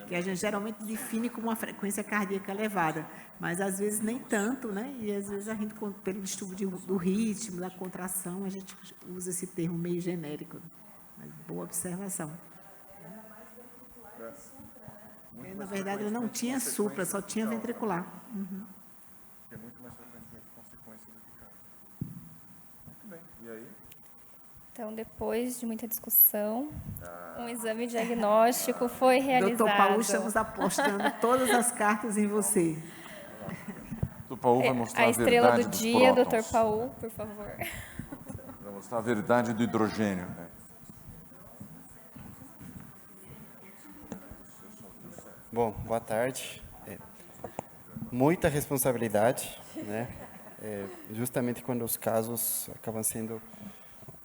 Que a gente geralmente define como uma frequência cardíaca elevada, mas às vezes nem tanto, né? E às vezes a gente, pelo distúrbio do ritmo, da contração, a gente usa esse termo meio genérico. Mas boa observação. Na verdade, ele não tinha supra, só tinha ventricular. É muito mais frequentemente consequência do que causa. Muito bem. E aí? Então, depois de muita discussão, um exame diagnóstico foi realizado. Doutor Paulo, estamos apostando todas as cartas em você. Doutor Paulo vai mostrar a estrela do dos dia, prótons. doutor Paulo, por favor. Vai mostrar a verdade do hidrogênio. Bom, boa tarde. Muita responsabilidade, né? Justamente quando os casos acabam sendo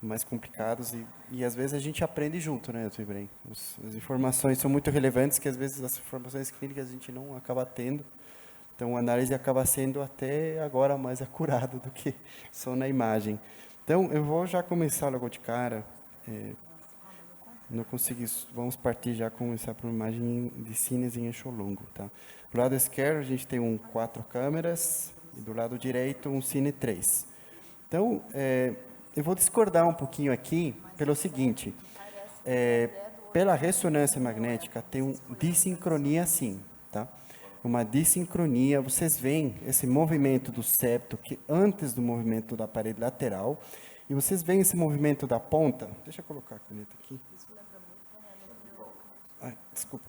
mais complicados e às vezes a gente aprende junto, né, doutor Ibrahim? As informações são muito relevantes que às vezes as informações clínicas a gente não acaba tendo, Então, a análise acaba sendo até agora mais acurada do que só na imagem. Então, eu vou já começar logo de cara. Não consegui, vamos partir já, começar por uma imagem de cines em eixo longo. Tá? Do lado esquerdo, a gente tem 4 câmeras, e do lado direito, um cine 3. Então, eu vou discordar um pouquinho aqui pelo seguinte. Pela ressonância magnética, tem uma dissincronia sim. Tá? Uma dissincronia, vocês veem esse movimento do septo, que antes do movimento da parede lateral, e vocês veem esse movimento da ponta. Deixa eu colocar a caneta aqui. Ai, desculpa.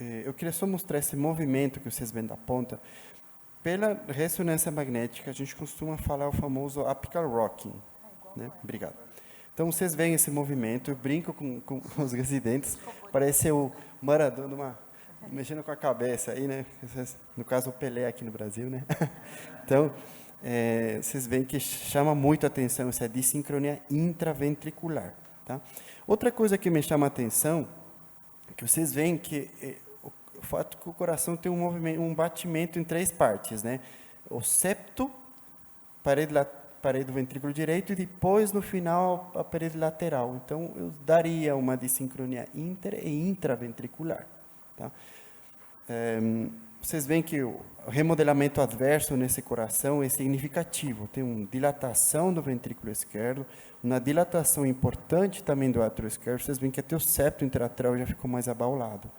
Eu queria só mostrar esse movimento que vocês veem da ponta. Pela ressonância magnética, a gente costuma falar o famoso apical rocking. Né? Obrigado. Então, vocês veem esse movimento, eu brinco com os residentes, parece o Maradona mexendo com a cabeça aí, né? No caso, o Pelé aqui no Brasil, né? Então, vocês veem que chama muito a atenção essa dissincronia intraventricular, tá? Outra coisa que me chama a atenção é que vocês veem que o fato que o coração tem um batimento em 3 partes, né? O septo, parede do ventrículo direito e depois, no final, a parede lateral. Então, eu daria uma dissincronia inter e intraventricular. Tá? Vocês veem que o remodelamento adverso nesse coração é significativo. Tem uma dilatação do ventrículo esquerdo, uma dilatação importante também do átrio esquerdo. Vocês veem que até o septo interatrial já ficou mais abaulado.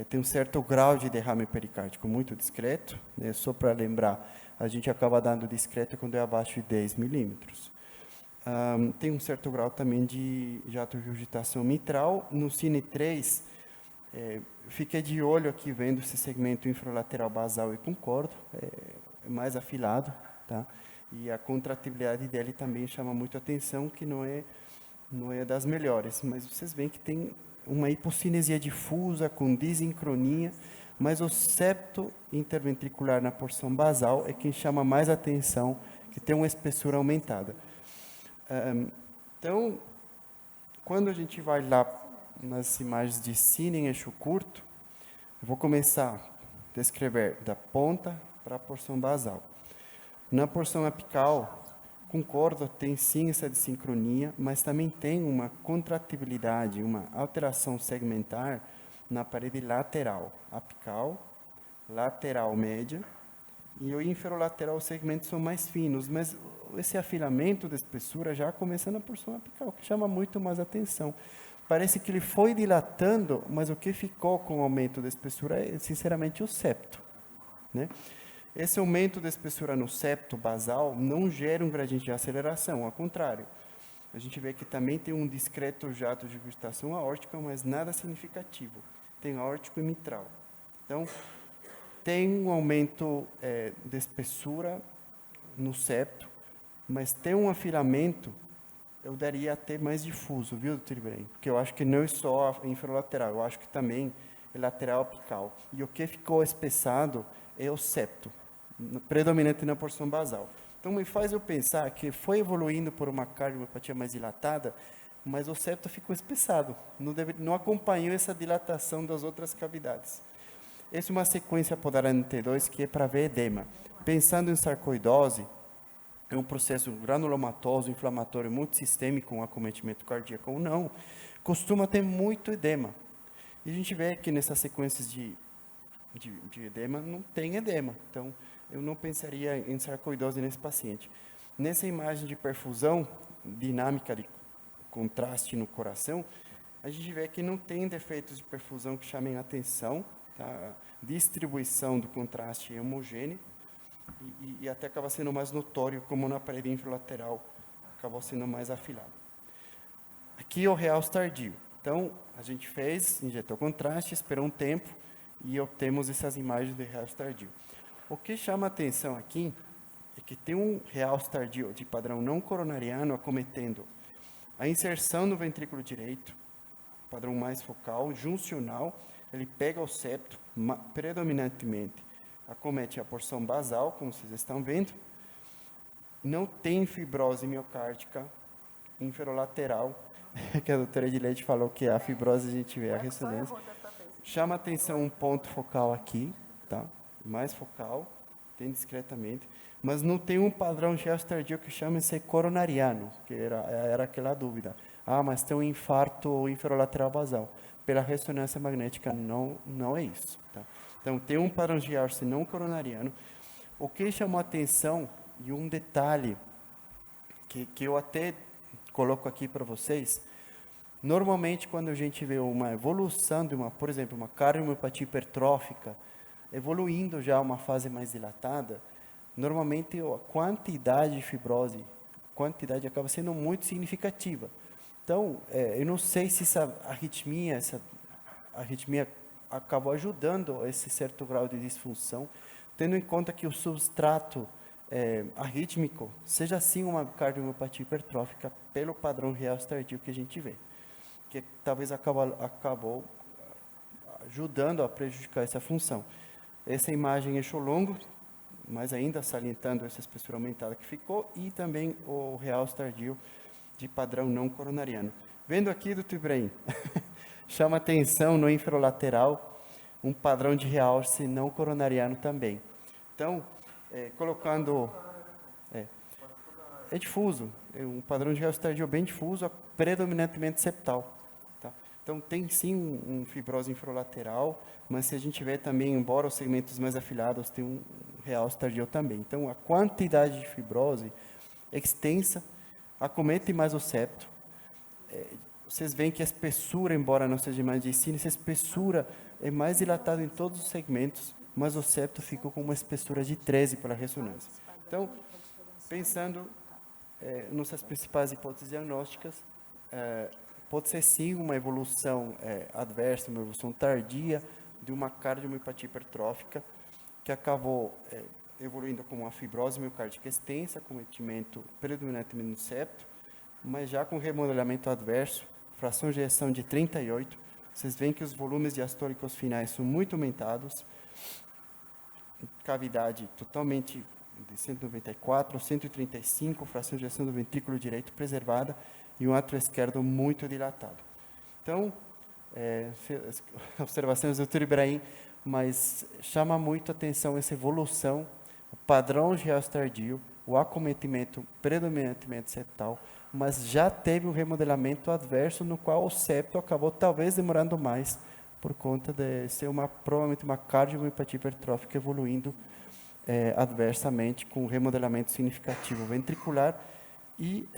Tem um certo grau de derrame pericárdico muito discreto, né? Só para lembrar, a gente acaba dando discreto quando é abaixo de 10 milímetros. Tem um certo grau também de ato-regurgitação mitral. No Cine 3, fiquei de olho aqui vendo esse segmento infralateral basal e concordo, é mais afilado, tá? E a contratibilidade dele também chama muito atenção, que não é das melhores, mas vocês veem que tem uma hipocinesia difusa com desincronia, mas o septo interventricular na porção basal é quem chama mais atenção, que tem uma espessura aumentada. Então, quando a gente vai lá nas imagens de cine em eixo curto, eu vou começar a descrever da ponta para a porção basal. Na porção apical, concordo, tem sim essa desincronia, mas também tem uma contratibilidade, uma alteração segmentar na parede lateral, apical, lateral média, e o inferolateral, os segmentos são mais finos, mas esse afilamento da espessura já começa na porção apical, que chama muito mais atenção. Parece que ele foi dilatando, mas o que ficou com o aumento da espessura é, sinceramente, o septo, né? Esse aumento da espessura no septo basal não gera um gradiente de aceleração, ao contrário. A gente vê que também tem um discreto jato de regurgitação aórtica, mas nada significativo. Tem aórtico e mitral. Então, tem um aumento de espessura no septo, mas tem um afilamento, eu daria até mais difuso, viu, doutor Ibrahim? Porque eu acho que não é só a infralateral, eu acho que também é lateral apical. E o que ficou espessado é o septo, predominante na porção basal. Então, me faz eu pensar que foi evoluindo por uma cardiomiopatia mais dilatada, mas o septo ficou espessado, não acompanhou essa dilatação das outras cavidades. Essa é uma sequência podal NT2 que é para ver edema. Pensando em sarcoidose, é um processo granulomatoso, inflamatório, multissistêmico, com acometimento cardíaco ou não, costuma ter muito edema. E a gente vê que nessas sequências de edema, não tem edema. Então, eu não pensaria em sarcoidose nesse paciente. Nessa imagem de perfusão dinâmica de contraste no coração, a gente vê que não tem defeitos de perfusão que chamem a atenção, tá? A distribuição do contraste é homogênea e até acaba sendo mais notório, como na parede infralateral, acabou sendo mais afilado. Aqui é o realce tardio. Então, a gente fez, injetou contraste, esperou um tempo e obtemos essas imagens de realce tardio. O que chama a atenção aqui é que tem um realce tardio de padrão não coronariano acometendo a inserção no ventrículo direito, padrão mais focal, juncional, ele pega o septo, predominantemente acomete a porção basal, como vocês estão vendo, não tem fibrose miocárdica inferolateral, que a doutora Edilete falou que a fibrose a gente vê a ressonância. chama atenção um ponto focal aqui, tá? Mais focal, tem discretamente, mas não tem um padrão gesto tardio que chama-se coronariano, que era aquela dúvida. Ah, mas tem um infarto inferolateral basal. Pela ressonância magnética, não é isso. Tá? Então, tem um padrão gesto não coronariano. O que chamou atenção, e um detalhe que eu até coloco aqui para vocês, normalmente, quando a gente vê uma evolução de por exemplo, uma cardiomiopatia hipertrófica, evoluindo já a uma fase mais dilatada, normalmente a quantidade de fibrose, acaba sendo muito significativa. Então, eu não sei se essa arritmia acabou ajudando a esse certo grau de disfunção, tendo em conta que o substrato arrítmico seja sim uma cardiomiopatia hipertrófica pelo padrão real tardio que a gente vê, que talvez acabou ajudando a prejudicar essa função. Essa imagem eixo longo, mas ainda salientando essa espessura aumentada que ficou, e também o real tardio de padrão não coronariano. Vendo aqui, doutor Ibrahim, chama atenção no inferolateral um padrão de realce não coronariano também. Então, colocando... É difuso, é um padrão de realce tardio bem difuso, predominantemente septal. Tá? Então, tem sim um fibrose inferolateral, mas se a gente vê também, embora os segmentos mais afilados, tem um realce tardio também. Então, a quantidade de fibrose extensa, acomete mais o septo. Vocês veem que a espessura, embora não seja mais de ensino, essa espessura é mais dilatada em todos os segmentos, mas o septo ficou com uma espessura de 13 pela ressonância. Então, pensando nossas principais hipóteses diagnósticas, pode ser sim uma evolução adversa, uma evolução tardia de uma cardiomiopatia hipertrófica, que acabou evoluindo com uma fibrose miocárdica extensa, cometimento predominantemente no septo, mas já com remodelamento adverso, fração de ejeção de 38, vocês veem que os volumes diastólicos finais são muito aumentados, cavidade totalmente de 194, 135, fração de ejeção do ventrículo direito preservada e um átrio esquerdo muito dilatado. Então, observações do Dr. Ibrahim, mas chama muito a atenção essa evolução, o padrão gesto tardio, o acometimento predominantemente septal, mas já teve um remodelamento adverso no qual o septo acabou talvez demorando mais por conta de ser provavelmente uma cardiomiopatia hipertrófica evoluindo adversamente com um remodelamento significativo ventricular e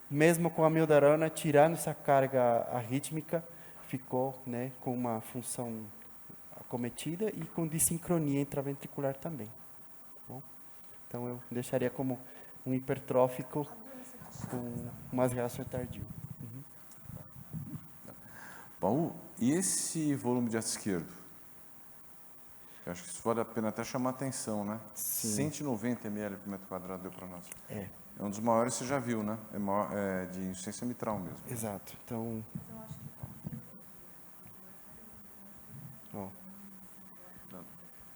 mesmo com a amiodarona tirando essa carga arrítmica, ficou com uma função acometida e com dissincronia intraventricular também. Bom, então eu deixaria como um hipertrófico com umas reações tardio. Paulo, e esse volume de átrio esquerdo? Eu acho que isso vale a pena até chamar atenção, né? Sim. 190 ml por metro quadrado deu para nós. É um dos maiores, você já viu, né? É de insuficiência mitral mesmo. Exato. Então,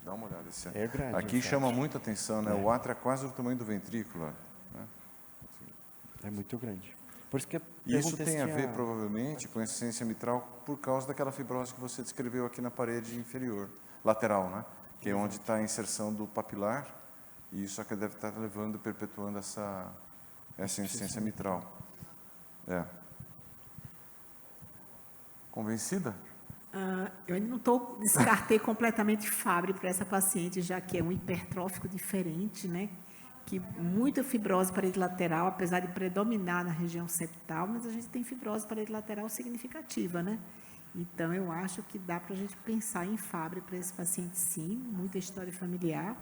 dá uma olhada. É grande. Aqui chama muita atenção, né? O átrio é quase do tamanho do ventrículo. Né? É muito grande. Por isso que isso tem a ver, provavelmente, com a insuficiência mitral por causa daquela fibrose que você descreveu aqui na parede inferior, lateral, né? Que é onde está a inserção do papilar, e isso aqui deve estar levando, perpetuando essa insuficiência mitral. Convencida? Eu ainda não descartei completamente Fabry para essa paciente, já que é um hipertrófico diferente, né? Que muita fibrose parede lateral, apesar de predominar na região septal, mas a gente tem fibrose parede lateral significativa, né? Então, eu acho que dá para a gente pensar em Fabry para esse paciente, sim, muita história familiar.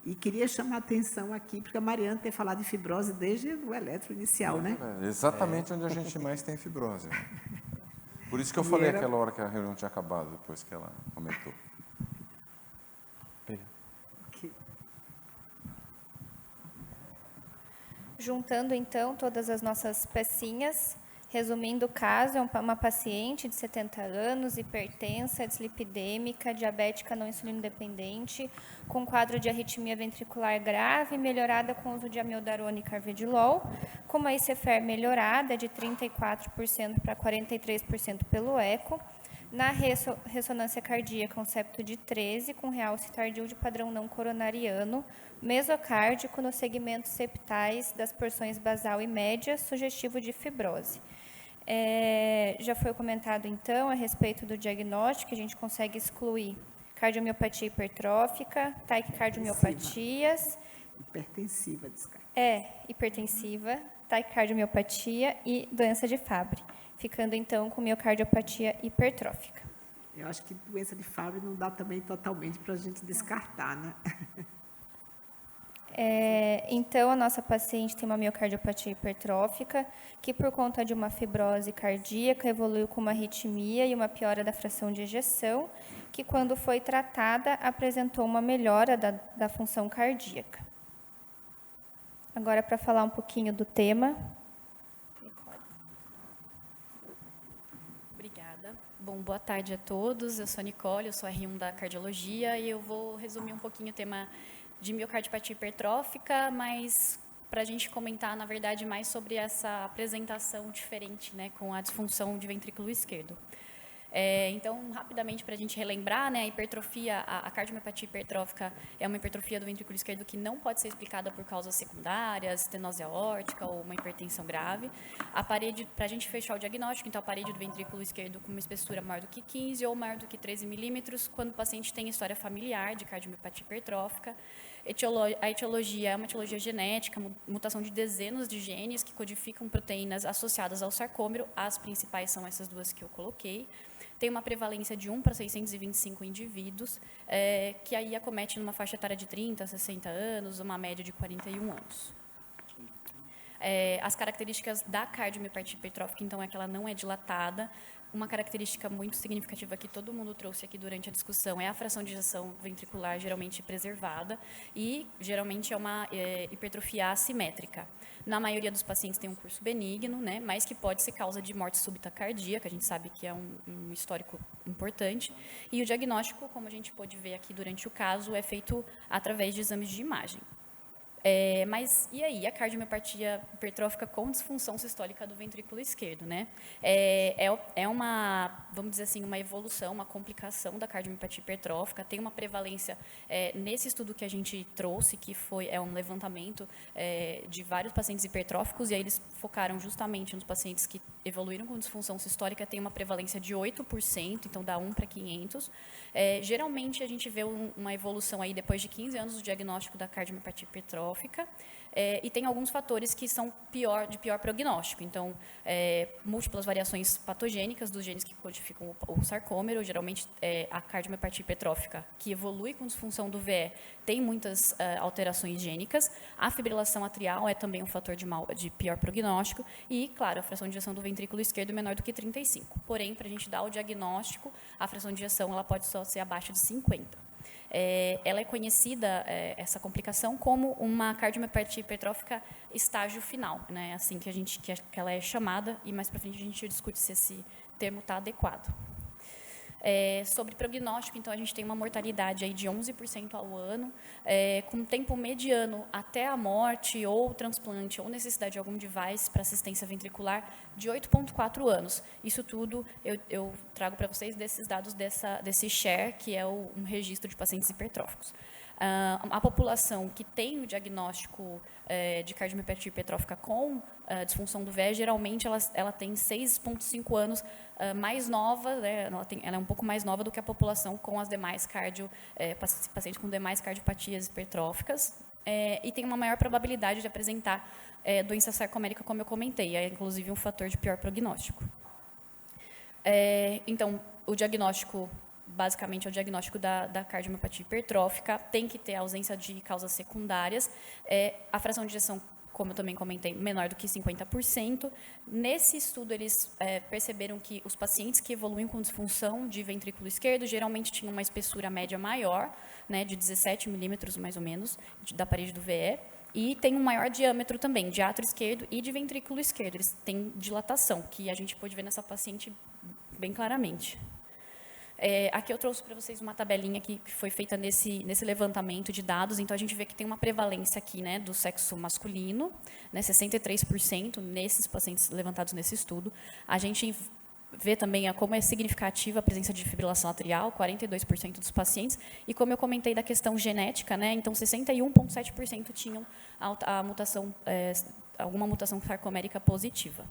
E queria chamar a atenção aqui, porque a Mariana tem falado de fibrose desde o eletro inicial, né? Exatamente onde a gente mais tem fibrose. Por isso que eu falei aquela hora que a reunião tinha acabado, depois que ela comentou. Okay. Juntando, então, todas as nossas pecinhas, resumindo o caso, é uma paciente de 70 anos, hipertensa, dislipidêmica, diabética não insulino dependente, com quadro de arritmia ventricular grave, melhorada com uso de amiodarona e carvedilol, com uma ICFR melhorada de 34% para 43% pelo eco, Na ressonância cardíaca, um septo de 13, com realce tardio de padrão não coronariano, mesocárdico nos segmentos septais das porções basal e média, sugestivo de fibrose. Já foi comentado, então, a respeito do diagnóstico, que a gente consegue excluir cardiomiopatia hipertrófica, taquicardiomiopatia, Hipertensiva, descarga. hipertensiva, taquicardiomiopatia e doença de Fabry, ficando, então, com miocardiopatia hipertrófica. Eu acho que doença de Fabry não dá também totalmente para a gente descartar, né? Então, a nossa paciente tem uma miocardiopatia hipertrófica, que por conta de uma fibrose cardíaca evoluiu com uma arritmia e uma piora da fração de ejeção, que quando foi tratada apresentou uma melhora da função cardíaca. Agora, para falar um pouquinho do tema. Obrigada. Bom, boa tarde a todos. Eu sou a Nicole, eu sou R1 da cardiologia e eu vou resumir um pouquinho o tema de miocardiopatia hipertrófica, mas para a gente comentar, na verdade, mais sobre essa apresentação diferente, né, com a disfunção de ventrículo esquerdo. Então, rapidamente, para a gente relembrar, né, a hipertrofia, a cardiomiopatia hipertrófica é uma hipertrofia do ventrículo esquerdo que não pode ser explicada por causas secundárias, estenose aórtica ou uma hipertensão grave. A parede, para a gente fechar o diagnóstico, então, a parede do ventrículo esquerdo com uma espessura maior do que 15 ou maior do que 13 milímetros, quando o paciente tem história familiar de cardiomiopatia hipertrófica. A etiologia é uma etiologia genética, mutação de dezenas de genes que codificam proteínas associadas ao sarcômero. As principais são essas duas que eu coloquei. Tem uma prevalência de 1 para 625 indivíduos, que aí acomete numa faixa etária de 30 a 60 anos, uma média de 41 anos. As características da cardiomiopatia hipertrófica, então, é que ela não é dilatada. Uma característica muito significativa que todo mundo trouxe aqui durante a discussão é a fração de ejeção ventricular geralmente preservada e geralmente é uma hipertrofia assimétrica. Na maioria dos pacientes tem um curso benigno, né, mas que pode ser causa de morte súbita cardíaca, a gente sabe que é um histórico importante. E o diagnóstico, como a gente pôde ver aqui durante o caso, é feito através de exames de imagem. Mas e aí, a cardiomiopatia hipertrófica com disfunção sistólica do ventrículo esquerdo, né? É uma, vamos dizer assim, uma evolução, uma complicação da cardiomiopatia hipertrófica. Tem uma prevalência nesse estudo que a gente trouxe, que é um levantamento de vários pacientes hipertróficos, e aí eles focaram justamente nos pacientes que evoluíram com disfunção sistólica, tem uma prevalência de 8%, então dá 1 para 500. Geralmente, a gente vê uma evolução aí depois de 15 anos do diagnóstico da cardiomiopatia hipertrófica, e tem alguns fatores que são de pior prognóstico. Então, múltiplas variações patogênicas dos genes que codificam o sarcômero, geralmente a cardiomiopatia hipertrófica, que evolui com disfunção do VE, tem muitas alterações gênicas. A fibrilação atrial é também um fator de pior prognóstico e, claro, a fração de ejeção do ventrículo esquerdo é menor do que 35. Porém, para a gente dar o diagnóstico, a fração de ejeção ela pode só ser abaixo de 50. Ela é conhecida, essa complicação, como uma cardiomiopatia hipertrófica estágio final, né? Assim que ela é chamada, e mais para frente a gente discute se esse termo está adequado. Sobre prognóstico, então, a gente tem uma mortalidade aí de 11% ao ano, com tempo mediano até a morte, ou transplante, ou necessidade de algum device para assistência ventricular, de 8,4 anos. Isso tudo eu trago para vocês desses dados desse SHARE, que é um registro de pacientes hipertróficos. A população que tem o diagnóstico de cardiomiopatia hipertrófica com disfunção do VE, geralmente ela tem 6,5 anos mais nova, né, ela é um pouco mais nova do que a população com as demais pacientes com demais cardiopatias hipertróficas, e tem uma maior probabilidade de apresentar doença sarcomérica, como eu comentei, é inclusive um fator de pior prognóstico. Então, o diagnóstico, basicamente, é o diagnóstico da cardiomiopatia hipertrófica, tem que ter ausência de causas secundárias, a fração de ejeção, como eu também comentei, menor do que 50%. Nesse estudo, eles perceberam que os pacientes que evoluem com disfunção de ventrículo esquerdo geralmente tinham uma espessura média maior, né, de 17 milímetros, mais ou menos, da parede do VE, e tem um maior diâmetro também, de átrio esquerdo e de ventrículo esquerdo. Eles têm dilatação, que a gente pode ver nessa paciente bem claramente. Aqui eu trouxe para vocês uma tabelinha que foi feita nesse levantamento de dados. Então, a gente vê que tem uma prevalência aqui, né, do sexo masculino, né, 63% nesses pacientes levantados nesse estudo. A gente vê também como é significativa a presença de fibrilação atrial, 42% dos pacientes, e como eu comentei da questão genética, né, então 61,7% tinham a mutação, alguma mutação sarcomérica positiva.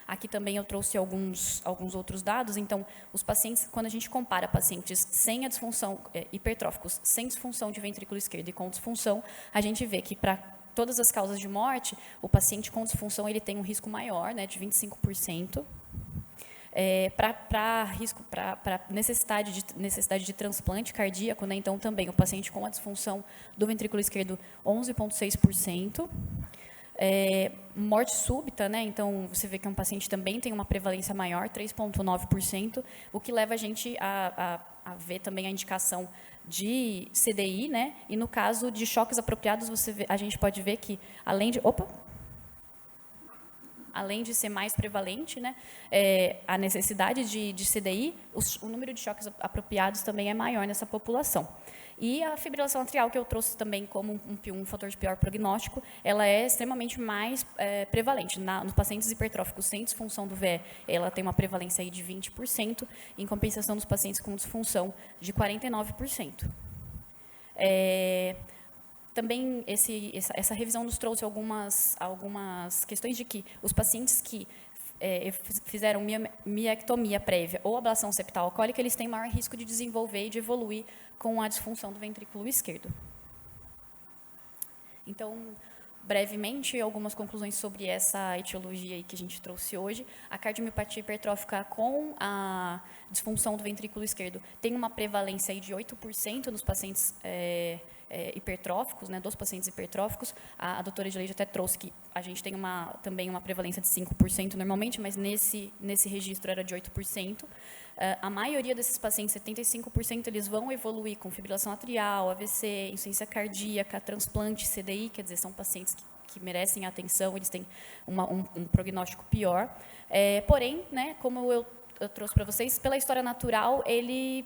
Aqui também eu trouxe alguns outros dados. Então, os pacientes, quando a gente compara pacientes sem a disfunção, hipertróficos, sem disfunção de ventrículo esquerdo e com disfunção, a gente vê que para todas as causas de morte, o paciente com disfunção ele tem um risco maior, né, de 25%. Para necessidade de transplante cardíaco, né, então também o paciente com a disfunção do ventrículo esquerdo, 11,6%. Morte súbita, né? Então, você vê que um paciente também tem uma prevalência maior, 3,9%, o que leva a gente a ver também a indicação de CDI, né? E no caso de choques apropriados, a gente pode ver que, além de ser mais prevalente, né, a necessidade de CDI, o número de choques apropriados também é maior nessa população. E a fibrilação atrial, que eu trouxe também como um fator de pior prognóstico, ela é extremamente mais prevalente. Nos pacientes hipertróficos sem disfunção do VE, ela tem uma prevalência aí de 20%, em compensação dos pacientes com disfunção de 49%. Também essa revisão nos trouxe algumas questões de que os pacientes que fizeram miectomia prévia ou ablação septal alcoólica, eles têm maior risco de desenvolver e de evoluir com a disfunção do ventrículo esquerdo. Então, brevemente, algumas conclusões sobre essa etiologia aí que a gente trouxe hoje. A cardiomiopatia hipertrófica com a disfunção do ventrículo esquerdo tem uma prevalência aí de 8% nos pacientes hipertróficos, né, dos pacientes hipertróficos. A doutora Edileide até trouxe que a gente tem também uma prevalência de 5% normalmente, mas nesse registro era de 8%. A maioria desses pacientes, 75%, eles vão evoluir com fibrilação atrial, AVC, insuficiência cardíaca, transplante, CDI, quer dizer, são pacientes que merecem atenção, eles têm um prognóstico pior. Porém, né, como eu trouxe para vocês, pela história natural, ele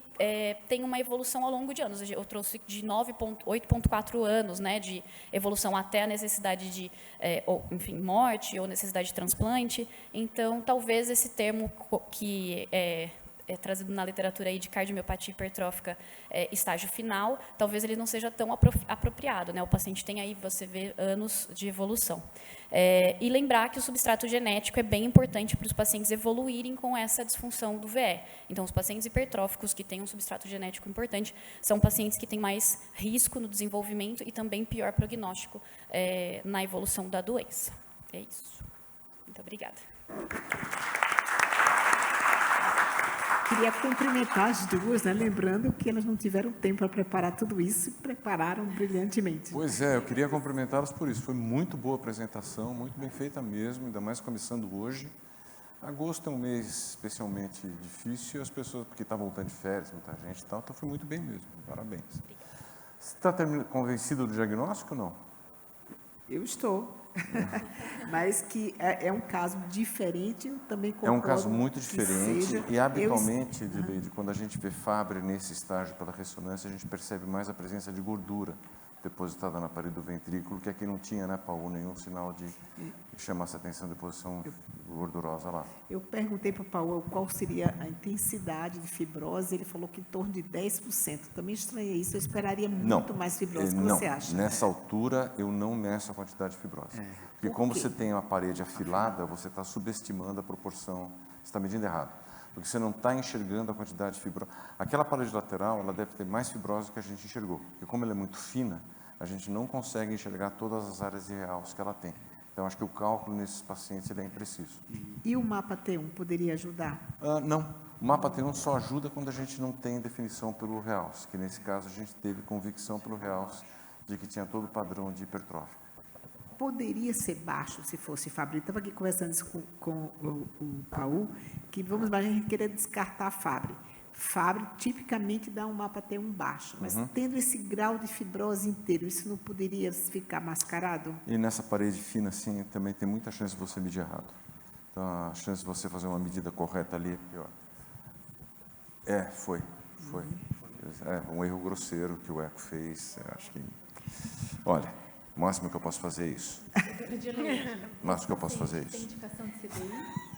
tem uma evolução ao longo de anos. Eu trouxe de 8,4 anos, né, de evolução até a necessidade de, morte ou necessidade de transplante. Então, talvez esse termo que é trazido na literatura aí de cardiomiopatia hipertrófica, estágio final, talvez ele não seja tão apropriado, né? O paciente tem aí, você vê, anos de evolução. E lembrar que o substrato genético é bem importante para os pacientes evoluírem com essa disfunção do VE. Então, os pacientes hipertróficos que têm um substrato genético importante são pacientes que têm mais risco no desenvolvimento e também pior prognóstico na evolução da doença. É isso. Muito obrigada. Queria cumprimentar as duas, né? Lembrando que elas não tiveram tempo para preparar tudo isso e prepararam brilhantemente. Pois é, eu queria cumprimentá-las por isso. Foi muito boa a apresentação, muito bem feita mesmo, ainda mais começando hoje. Agosto é um mês especialmente difícil, as pessoas, porque está voltando de férias, muita gente e tal, então foi muito bem mesmo. Parabéns. Você está convencido do diagnóstico ou não? Eu estou. Mas que é um caso diferente, eu também concordo. É um caso muito diferente e, habitualmente, Edileide, quando a gente vê Fabry nesse estágio pela ressonância, a gente percebe mais a presença de gordura depositada na parede do ventrículo, que aqui não tinha, né, Paulo, nenhum sinal de chamar essa atenção de deposição gordurosa lá. Eu perguntei para o Paulo qual seria a intensidade de fibrose, ele falou que em torno de 10%. Também estranhei isso, eu esperaria muito mais fibrose. O que você acha? Nessa altura, eu não meço a quantidade de fibrose. Porque como você tem uma parede afilada, você está subestimando a proporção, você está medindo errado. Porque você não está enxergando a quantidade de fibrose. Aquela parede lateral, ela deve ter mais fibrose do que a gente enxergou. Porque como ela é muito fina, a gente não consegue enxergar todas as áreas de realce que ela tem. Então, acho que o cálculo nesses pacientes ele é impreciso. E o mapa T1 poderia ajudar? Não. O mapa T1 só ajuda quando a gente não tem definição pelo realce, que nesse caso a gente teve convicção pelo realce de que tinha todo o padrão de hipertrófico. Poderia ser baixo se fosse Fabry. Estava aqui conversando isso com o Paulo, que vamos a gente querer descartar a Fabry. Fabry tipicamente dá um mapa T1 baixo, mas tendo esse grau de fibrose inteiro, isso não poderia ficar mascarado? E nessa parede fina, assim, também tem muita chance de você medir errado. Então, a chance de você fazer uma medida correta ali é pior. Foi. Um erro grosseiro que o eco fez. Acho que... Olha, o máximo que eu posso fazer é isso. O máximo que eu posso fazer é isso. Tem indicação de CDI?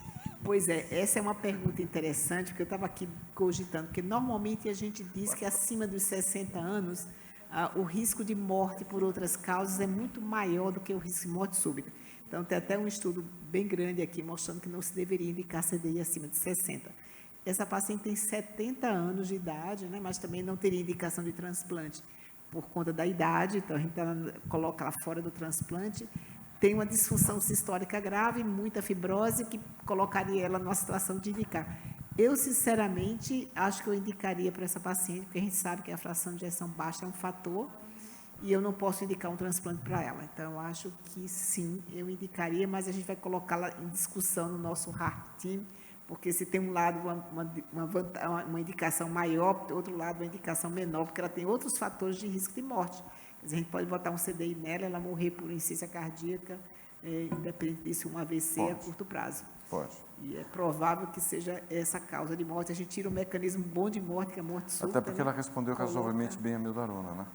Pois é, essa é uma pergunta interessante, porque eu estava aqui cogitando, porque normalmente a gente diz que acima dos 60 anos, o risco de morte por outras causas é muito maior do que o risco de morte súbita. Então, tem até um estudo bem grande aqui mostrando que não se deveria indicar CDI acima de 60. Essa paciente tem 70 anos de idade, né, mas também não teria indicação de transplante por conta da idade, então a gente coloca ela fora do transplante. Tem uma disfunção sistólica grave, muita fibrose, que colocaria ela numa situação de indicar. Eu, sinceramente, acho que eu indicaria para essa paciente, porque a gente sabe que a fração de ejeção baixa é um fator, e eu não posso indicar um transplante para ela. Então, eu acho que sim, eu indicaria, mas a gente vai colocá-la em discussão no nosso heart team, porque se tem um lado uma indicação maior, do outro lado uma indicação menor, porque ela tem outros fatores de risco de morte. A gente pode botar um CDI nela, ela morrer por insuficiência cardíaca, independente disso, um AVC a curto prazo. Pode. E é provável que seja essa causa de morte. A gente tira um mecanismo bom de morte, que é a morte súbita. Até porque ela respondeu razoavelmente bem a mildarona, né?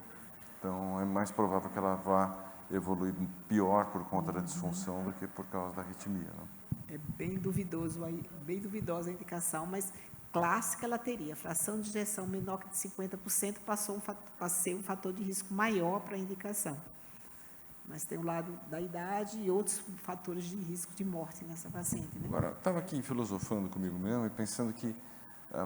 Então, é mais provável que ela vá evoluir pior por conta da disfunção do que por causa da arritmia, né? É bem duvidoso, bem duvidosa a indicação, mas clássica ela teria. A fração de ejeção menor que de 50% passou a ser um fator de risco maior para a indicação. Mas tem o lado da idade e outros fatores de risco de morte nessa paciente, né? Agora, estava aqui filosofando comigo mesmo e pensando que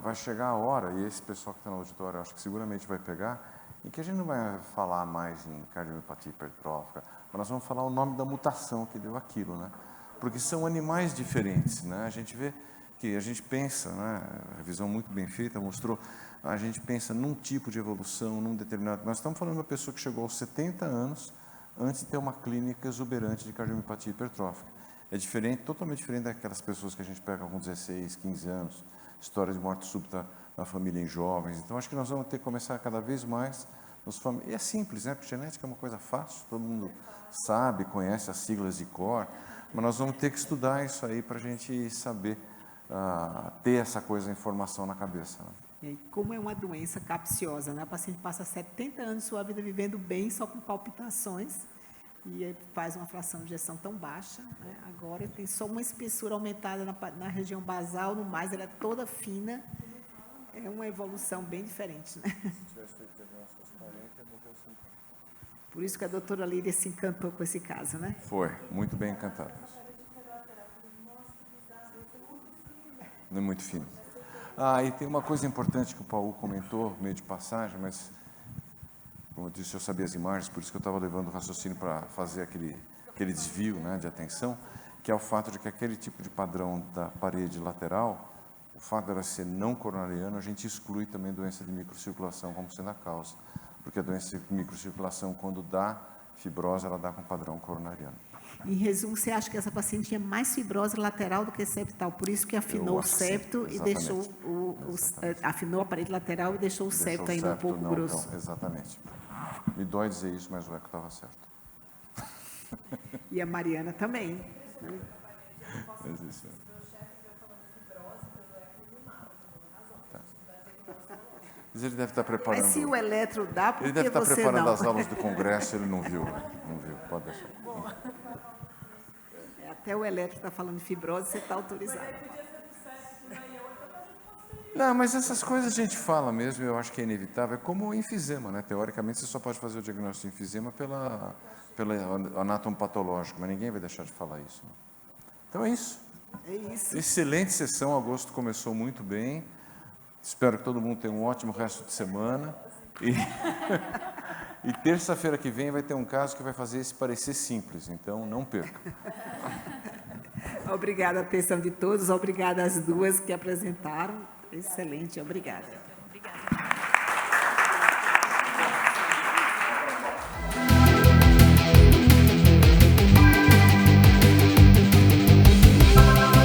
vai chegar a hora, e esse pessoal que está no auditório, acho que seguramente vai pegar, em que a gente não vai falar mais em cardiomiopatia hipertrófica, mas nós vamos falar o nome da mutação que deu aquilo, né? Porque são animais diferentes, né? A gente vê que a gente pensa, né? A revisão muito bem feita mostrou, a gente pensa num tipo de evolução, num determinado... Nós estamos falando de uma pessoa que chegou aos 70 anos antes de ter uma clínica exuberante de cardiomiopatia hipertrófica. É diferente, totalmente diferente daquelas pessoas que a gente pega com 16, 15 anos, história de morte súbita na família em jovens. Então, acho que nós vamos ter que começar cada vez mais... E é simples, né? Porque genética é uma coisa fácil, todo mundo sabe, conhece as siglas de cor, mas nós vamos ter que estudar isso aí para a gente saber ter essa coisa, informação na cabeça. Né? E como é uma doença capciosa, né? A paciente passa 70 anos de sua vida vivendo bem, só com palpitações, e faz uma fração de ejeção tão baixa, né? Agora tem só uma espessura aumentada na região basal, no mais ela é toda fina, é uma evolução bem diferente, né? Se tivesse feito diagnóstico aos 40, morreu 50. Por isso que a doutora Lídia se encantou com esse caso, né? Foi, muito bem encantada. Não é muito fino. E tem uma coisa importante que o Paulo comentou, meio de passagem, mas, como eu disse, eu sabia as imagens, por isso que eu estava levando o raciocínio para fazer aquele desvio, né, de atenção, que é o fato de que aquele tipo de padrão da parede lateral, o fato dela ser não coronariana, a gente exclui também doença de microcirculação como sendo a causa, porque a doença de microcirculação, quando dá fibrose, ela dá com padrão coronariano. Em resumo, você acha que essa paciente tinha mais fibrose lateral do que septal, por isso que afinou o septo e deixou afinou a parede lateral e deixou o septo ainda um pouco grosso. Então, exatamente. Me dói dizer isso, mas o eco estava certo. E a Mariana também. Mas isso é. Mas ele deve estar preparando... Mas se o eletro dá, por que você não? Ele deve estar preparando as aulas do congresso, ele não viu, pode deixar. Até o eletro está falando de fibrose, você está autorizado. Não, mas essas coisas a gente fala mesmo, eu acho que é inevitável, é como o enfisema, né? Teoricamente, você só pode fazer o diagnóstico de enfisema pela anatomopatológico, mas ninguém vai deixar de falar isso. Né? Então é isso. É isso. Excelente sessão, agosto começou muito bem. Espero que todo mundo tenha um ótimo resto de semana. E terça-feira que vem vai ter um caso que vai fazer esse parecer simples, então não perca. Obrigada a atenção de todos, obrigada às duas que apresentaram. Excelente, obrigada.